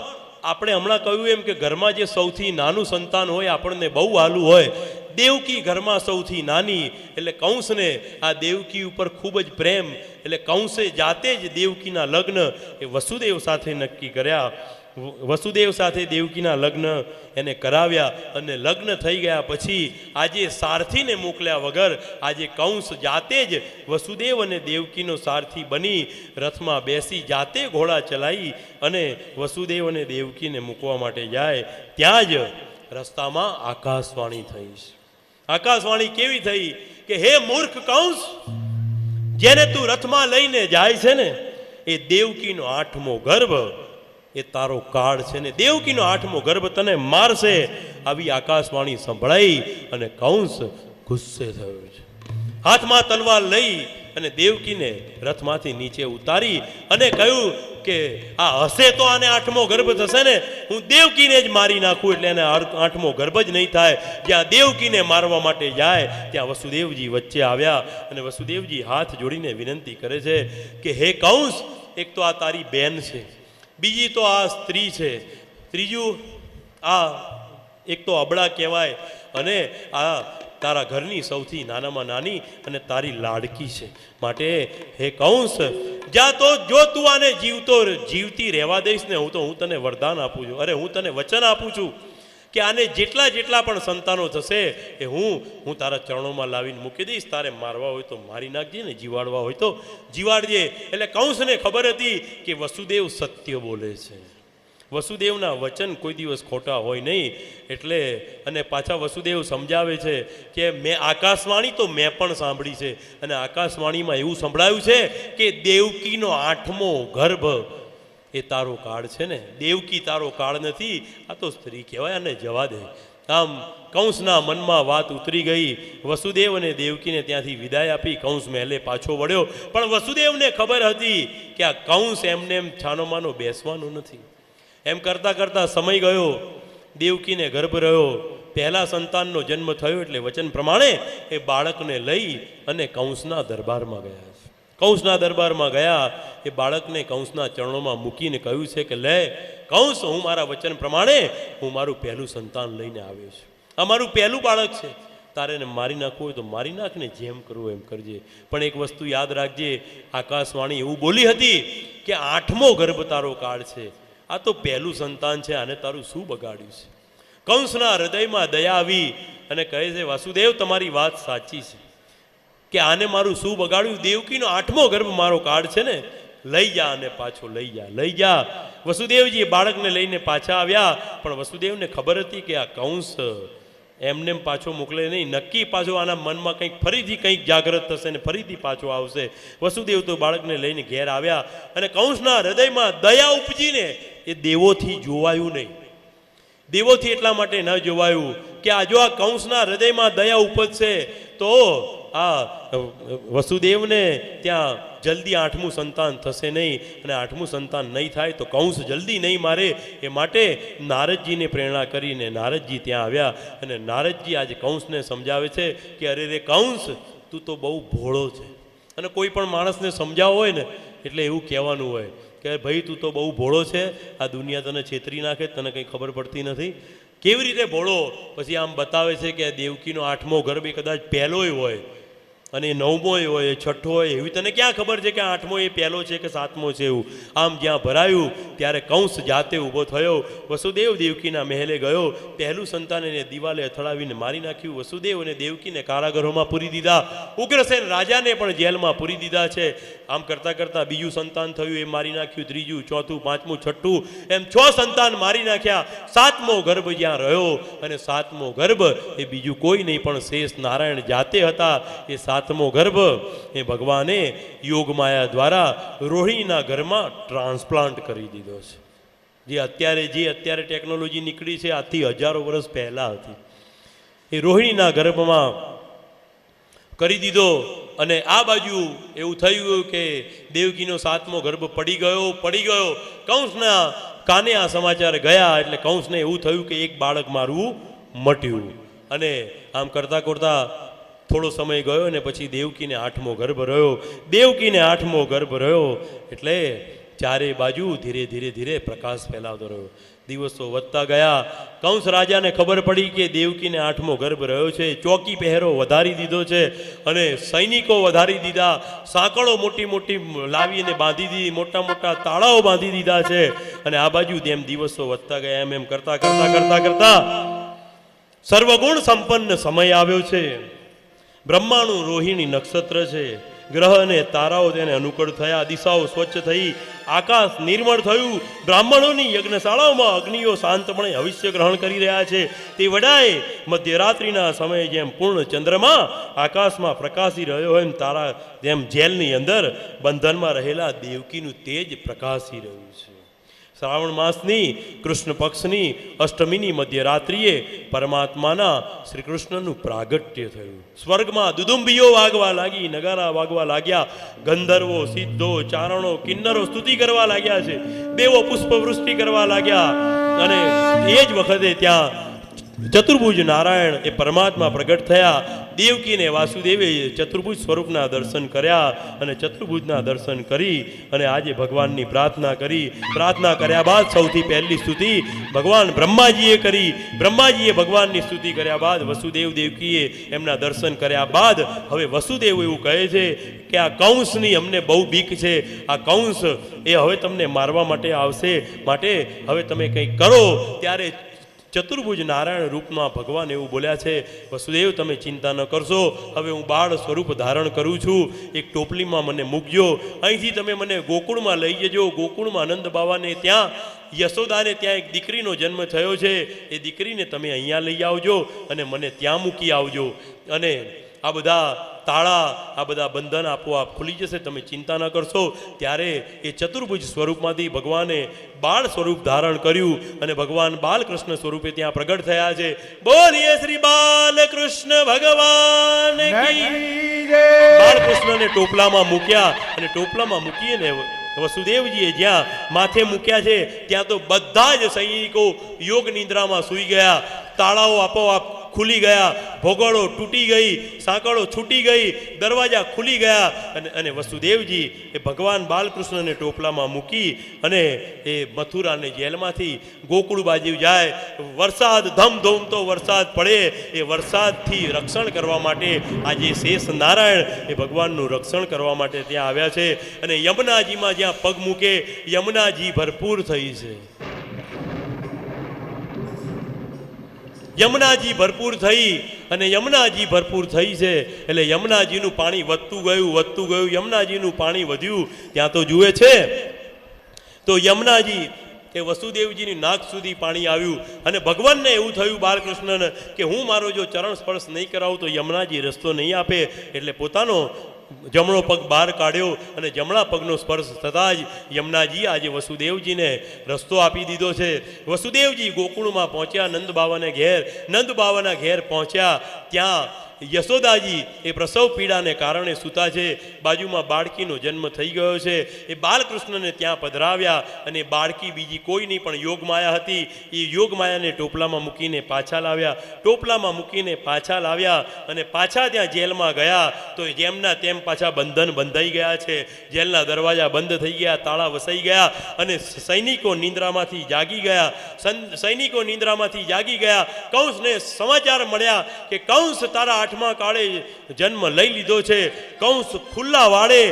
આપણે હમણાં કહ્યું એમ કે ઘરમાં જે સૌથી નાનું સંતાન હોય આપણને બહુ હાલું હોય. દેવકી ઘરમાં સૌથી નાની એટલે કંસને આ દેવકી ઉપર ખૂબ જ પ્રેમ. એટલે કંસે જાતે જ દેવકીના લગ્ન એ વસુદેવ સાથે નક્કી કર્યા. વસુદેવ સાથે દેવકીના લગ્ન એને કરાવ્યા અને લગ્ન થઈ ગયા પછી આજે સારથીને મોકલ્યા વગર આજે કંસ જાતે જ વસુદેવ અને દેવકીનો સારથી બની રથમાં બેસી જાતે ઘોડા ચલાવી અને વસુદેવ અને દેવકીને મૂકવા માટે જાય. ત્યાં જ રસ્તામાં આકાશવાણી થઈ. આકાશવાણી કેવી થઈ કે હે મૂર્ખ કંસ, જેને તું રથમાં લઈને જાય છે ને એ દેવકીનો 8મો ગર્ભ એ તારો કાળ છે ને દેવકીનો 8મો ગર્ભ તને મારશે. આવી આકાશવાણી સંભળાઈ અને કંસ ગુસ્સે થયો છે. હાથમાં તલવાર લઈ અને દેવકીને રથમાંથી નીચે ઉતારી અને કહ્યું કે આ હશે તો આને 8મો ગર્ભ થશે ને, હું દેવકીને જ મારી નાખું એટલે એને 8મો ગર્ભ જ નહીં થાય. જ્યાં દેવકીને મારવા માટે જાય ત્યાં વસુદેવજી વચ્ચે આવ્યા અને વસુદેવજી હાથ જોડીને વિનંતી કરે છે કે હે કંસ, એક તો આ તારી બેન છે, બીજી તો આ સ્ત્રી છે, ત્રીજું આ એક તો અબળા કહેવાય અને આ તારા ઘરની સૌથી નાનામાં નાની અને તારી લાડકી છે. માટે હે કંસ, જા તો જો તું આને જીવતી રહેવા દઈશ ને હું તને વરદાન આપું છું, અરે હું તને વચન આપું છું કે આને જેટલા જેટલા પણ સંતાનો થશે એ હું તારા ચરણોમાં લાવીને મૂકી દઈશ. તારે મારવા હોય તો મારી નાખજે ને જીવાડવા હોય તો જીવાડજે. એટલે કંસને ખબર હતી કે વસુદેવ સત્ય બોલે છે, વસુદેવના વચન કોઈ દિવસ ખોટા હોય નહીં. એટલે અને પાછા વસુદેવ સમજાવે છે કે મેં આકાશવાણી તો મેં પણ સાંભળી છે, અને આકાશવાણીમાં એવું સંભળાયું છે કે દેવકીનો 8મો ગર્ભ એ તારો કાળ છે ને. દેવકી તારો કાળ નથી, આ તો સ્ત્રી કહેવાય, અને જવા દે. આમ કંસના મનમાં વાત ઉતરી ગઈ. વસુદેવ અને દેવકીને ત્યાંથી વિદાય આપી કંસ મહેલે પાછો વળ્યો. પણ વસુદેવને ખબર હતી કે આ કંસ એમને એમ છાનોમાનો બેસવાનો નથી. એમ કરતાં કરતાં સમય ગયો, દેવકીને ગર્ભ રહ્યો. પહેલા સંતાનનો જન્મ થયો એટલે વચન પ્રમાણે એ બાળકને લઈ અને કંસના દરબારમાં ગયા. કંસના દરબારમાં ગયા, એ બાળકને કંસના ચરણોમાં મૂકીને કહ્યું છે કે લે કંસ, હું મારા વચન પ્રમાણે હું મારું પહેલું સંતાન લઈને આવ્યો છું. આ મારું પહેલું બાળક છે. તારે એને મારી નાખવું હોય તો મારી નાખને, જેમ કરવું એમ કરજે. પણ એક વસ્તુ યાદ રાખજે, આકાશવાણી એવું બોલી હતી કે 8મો ગર્ભ તારો કાળ છે. આ તો પહેલું સંતાન છે, આને તારું શું બગાડ્યું છે? કંસના હૃદયમાં દયા આવી અને કહે છે વાસુદેવ તમારી વાત સાચી છે કે આને મારું શું બગાડ્યું? દેવકીનો 8મો ગર્ભ મારો કાળ છે ને, લઈ જા અને પાછો લઈ જા, લઈ જા. વસુદેવજી બાળકને લઈને પાછા આવ્યા. પણ વસુદેવને ખબર હતી કે આ કંસ એમને પાછો મોકલે નહીં, નક્કી પાછો આના મનમાં કંઈક ફરીથી કંઈક જાગૃત થશે ને ફરીથી પાછો આવશે. વસુદેવ તો બાળકને લઈને ઘેર આવ્યા, અને કંસના હૃદયમાં દયા ઉપજીને એ દેવોથી જોવાયું નહીં. દેવોથી એટલા માટે ન જોવાયું કે આ જો આ કંસના હૃદયમાં દયા ઉપજશે તો આ વસુદેવને ત્યાં જલ્દી 8મું સંતાન થશે નહીં, અને 8મું સંતાન નહીં થાય તો કંસ જલ્દી નહીં મારે. એ માટે નારદજીને પ્રેરણા કરીને નારદજી ત્યાં આવ્યા, અને નારદજી આજે કંસને સમજાવે છે કે અરે રે કંસ, તું તો બહુ ભોળો છે. અને કોઈ પણ માણસને સમજાવવો હોય ને એટલે એવું કહેવાનું હોય કે ભાઈ તું તો બહુ ભોળો છે, આ દુનિયા તને છેતરી નાખે, તને કંઈ ખબર પડતી નથી. કેવી રીતે ભોળો? પછી આમ બતાવે છે કે દેવકીનો 8મો ગર્ભ એ કદાચ પહેલોય હોય, અને 9મોય હોય, 6ઠ્ઠો હોય, એવી તને ક્યાં ખબર છે કે 8મો એ પહેલો છે કે 7મો છે? એવું આમ જ્યાં ભરાયું ત્યારે કંસ જાતે ઊભો થયો. વસુદેવ દેવકીના મહેલે ગયો. પહેલું સંતાન એને દિવાલે અથડાવીને મારી નાખ્યું. વસુદેવ અને દેવકીને કારાગૃહમાં પૂરી દીધા. ઉગ્રસેન રાજાને પણ જેલમાં પૂરી દીધા છે. આમ કરતાં કરતાં બીજું સંતાન થયું, એ મારી નાખ્યું. ત્રીજું, ચોથું, પાંચમું, છઠ્ઠું, એમ 6 સંતાન મારી નાખ્યા. 7મો ગર્ભ જ્યાં રહ્યો, અને 7મો ગર્ભ એ બીજું કોઈ નહીં પણ શેષ નારાયણ જાતે હતા. એ 7મો ગર્ભ એ ભગવાને યોગમાયા દ્વારા રોહિણીના ઘરમાં ટ્રાન્સપ્લાન્ટ કરી દીધો છે. જે અત્યારે ટેકનોલોજી નીકળી છે, આજથી હજારો વર્ષ પહેલાં હતી. એ રોહિણીના ગર્ભમાં કરી દીધો. અને આ બાજુ એવું થયું કે દેવકીનો 7મો ગર્ભ પડી ગયો. કંસના કાને આ સમાચાર ગયા એટલે કંસને એવું થયું કે એક બાળક મારું મટ્યું. અને આમ કરતાં કરતાં થોડો સમય ગયો, અને પછી દેવકીને 8મો ગર્ભ રહ્યો. દેવકીને 8મો ગર્ભ રહ્યો એટલે ચારે બાજુ ધીરે ધીરે પ્રકાશ ફેલાવતો રહ્યો. દિવસો વધતા ગયા. કંસ રાજાને ખબર પડી કે દેવકીને 8મો ગર્ભ રહ્યો છે. ચોકી પહેરો વધારી દીધો છે, અને સૈનિકો વધારી દીધા. સાંકળો મોટી લાવીને બાંધી દીધી, મોટા તાળાઓ બાંધી દીધા છે. અને આ બાજુ તેમ દિવસો વધતા ગયા. એમ કરતા સર્વગુણ સંપન્ન સમય આવ્યો છે. બ્રહ્માનું રોહિણી નક્ષત્ર છે. ગ્રહ અને તારાઓ તેને અનુકૂળ થયા. દિશાઓ સ્વચ્છ થઈ, આકાશ નિર્મળ થયું. બ્રાહ્મણોની યજ્ઞશાળાઓમાં અગ્નિઓ શાંતપણે હવિષ્ય ગ્રહણ કરી રહ્યા છે. તે વડાએ મધ્યરાત્રિના સમયે જેમ પૂર્ણ ચંદ્રમા આકાશમાં પ્રકાશી રહ્યો હોય, એમ તારા જેમ જેલની અંદર બંધનમાં રહેલા દેવકીનું તેજ પ્રકાશી રહ્યું છે. શ્રાવણ માસની કૃષ્ણ પક્ષની અષ્ટમીની મધ્યરાત્રિએ પરમાત્માના શ્રી કૃષ્ણનું પ્રાગટ્ય થયું. સ્વર્ગમાં દુદુંબીઓ વાગવા લાગી, નગારા વાગવા લાગ્યા. ગંધર્વો, સિદ્ધો, ચારણો, કિન્નરો સ્તુતિ કરવા લાગ્યા છે. દેવો પુષ્પવૃષ્ટિ કરવા લાગ્યા. અને એ જ વખતે ત્યાં ચતુર્ભુજ નારાયણ એ પરમાત્મા પ્રગટ થયા. દેવકીને વાસુદેવે ચતુર્ભુજ સ્વરૂપના દર્શન કર્યા, અને ચતુર્ભુજના દર્શન કરી અને આજે ભગવાનની પ્રાર્થના કરી. પ્રાર્થના કર્યા બાદ સૌથી પહેલી સ્તુતિ ભગવાન બ્રહ્માજીએ કરી. બ્રહ્માજીએ ભગવાનની સ્તુતિ કર્યા બાદ વસુદેવ દેવકીએ એમના દર્શન કર્યા બાદ હવે વસુદેવ એવું કહે છે કે આ કંસની અમને બહુ બીક છે. આ કંસ એ હવે તમને મારવા માટે આવશે, માટે હવે તમે કંઈક કરો. ત્યારે ચતુર્ભુજ નારાયણ રૂપમાં ભગવાન એવું બોલ્યા છે, વસુદેવ તમે ચિંતા ન કરશો, હવે હું બાળ સ્વરૂપ ધારણ કરું છું, એક ટોપલીમાં મને મૂકજો, અહીંથી તમે મને ગોકુળમાં લઈ જજો. ગોકુળમાં આનંદ બાવાને ત્યાં યશોદાને ત્યાં એક દીકરીનો જન્મ થયો છે, એ દીકરીને તમે અહીંયા લઈ આવજો અને મને ત્યાં મૂકી આવજો, અને આ બધા તાળા, આ બધા બંધન આપોઆપ ખુલી જશે, તમે ચિંતા ન કરશો. ત્યારે એ ચતુર્ભુજ સ્વરૂપમાંથી ભગવાને બાળ સ્વરૂપ ધારણ કર્યું અને ભગવાન બાલકૃષ્ણ સ્વરૂપે ત્યાં પ્રગટ થયા છે. બોલીએ શ્રી બાલકૃષ્ણ ભગવાન કી જય. બાલકૃષ્ણને ટોપલામાં મૂક્યા અને ટોપલામાં મૂકીને વસુદેવજીએ જ્યાં માથે મૂક્યા છે ત્યાં તો બધા જ સૈનિકો યોગ નિંદ્રામાં સૂઈ ગયા. તાળાઓ આપોઆપ ખુલી ગયા, ભોગળો તૂટી ગઈ, સાંકળો છૂટી ગઈ, દરવાજા ખુલી ગયા, અને વસુદેવજી એ ભગવાન બાલકૃષ્ણને ટોપલામાં મૂકી અને એ મથુરાને જેલમાંથી ગોકુળ બાજુ જાય. વરસાદ ધમધમતો વરસાદ પડે, એ વરસાદથી રક્ષણ કરવા માટે આજે શેષ નારાયણ એ ભગવાનનું રક્ષણ કરવા માટે ત્યાં આવ્યા છે. અને યમુનાજીમાં જ્યાં પગ મૂકે યમુનાજી ભરપૂર થઈ છે. યમુનાજી ભરપૂર થઈ, અને યમુનાજી ભરપૂર થઈ છે એટલે યમુનાજીનું પાણી વધતું ગયું, યમુનાજીનું પાણી વધ્યું. ત્યાં તો જુએ છે તો યમુનાજી એ વસુદેવજીની નાક સુધી પાણી આવ્યું, અને ભગવાનને એવું થયું બાલકૃષ્ણને કે હું મારો જો ચરણ સ્પર્શ નહીં કરાવું તો યમુનાજી રસ્તો નહીં આપે, એટલે પોતાનો જમણો પગ બહાર કાઢ્યો અને જમણા પગનો સ્પર્શ થતાં જ યમુનાજી આજે વસુદેવજીને રસ્તો આપી દીધો છે. વસુદેવજી ગોકુળમાં પહોંચ્યા, નંદ બાવાના ઘેર પહોંચ્યા. ત્યાં યશોદાજી એ પ્રસવ પીડાને કારણે સૂતા છે, બાજુમાં બાળકીનો જન્મ થઈ ગયો છે. એ બાલકૃષ્ણને ત્યાં પધરાવ્યા, અને બાળકી બીજી કોઈ નહીં પણ યોગમાયા હતી. એ યોગમાયાને ટોપલામાં મૂકીને પાછા લાવ્યા, અને પાછા ત્યાં જેલમાં ગયા તો જેમના તેમ પાછા બંધન બંધાઈ ગયા છે. જેલના દરવાજા બંધ થઈ ગયા, તાળા વસાઈ ગયા, અને સૈનિકો નિંદ્રામાંથી જાગી ગયા. કંસને સમાચાર મળ્યા કે કંસ તારા 8મા કાળે જન્મ લઈ લીધો છે. કંસ ખુલ્લા વાળે,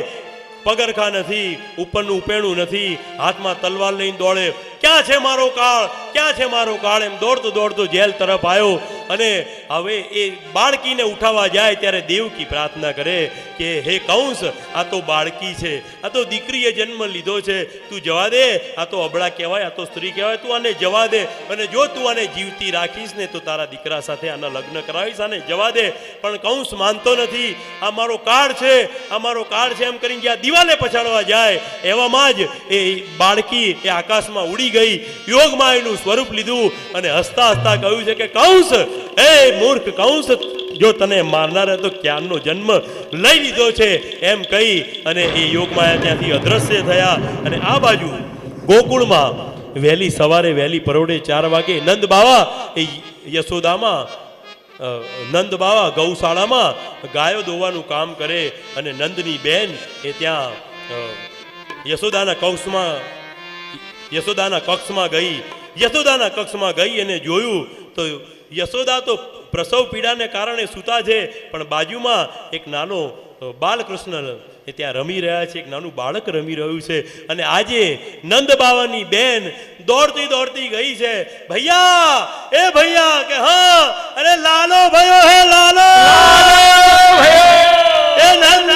પગરખા નથી, ઉપરનું ઉપેણું નથી, હાથમાં તલવાર લઈને દોડે, ક્યાં છે મારો કાળ, એમ દોડતો જેલ તરફ આવ્યો. અને હવે એ બાળકીને ઉઠાવવા જાય ત્યારે દેવકી પ્રાર્થના કરે કે હે કંસ, આ તો બાળકી છે, આ તો દીકરીએ જન્મ લીધો છે, તું જવા દે, આ તો અબળા કહેવાય, આ તો સ્ત્રી કહેવાય, તું આને જવા દે, અને જો તું આને જીવતી રાખીશ ને તો તારા દીકરા સાથે આના લગ્ન કરાવીશ, આને જવા દે. પણ કંસ માનતો નથી, આ મારો કાળ છે એમ કરીને જ્યાં દિવાલે પછાડવા જાય એવામાં જ એ બાળકી એ આકાશમાં ઉડી ગઈ, યોગમાયાનું સ્વરૂપ લીધું, અને હસતા કહ્યું છે કે કંસ, એ મૂર્ખ કંસ, જો તને મારનાર તો ક્યારનો જન્મ લઈ લીધો છે, એમ કહી અને એ યોગમાયા ત્યાંથી અદ્રશ્ય થયા. અને આ બાજુ ગોકુળમાં વહેલી સવારે વહેલી પરોઢે 4 વાગે નંદ બાવા એ યશોદામાં નંદ બાવા ગૌશાળામાં ગાયો દોવાનું કામ કરે, અને નંદની બેન એ ત્યાં યશોદાના કક્ષમાં ગઈ અને જોયું તો યશોદા તો પ્રસવ પીડાને કારણે સૂતા છે, પણ બાજુમાં એક નાનો બાલકૃષ્ણ એ ત્યાં રમી રહ્યા છે, એક નાનું બાળક રમી રહ્યું છે. અને આજે નંદ બાવાની બેન દોડતી ગઈ છે, ભૈયા કે હા, અરે લાલો ભયો હે લાલો, એ નંદ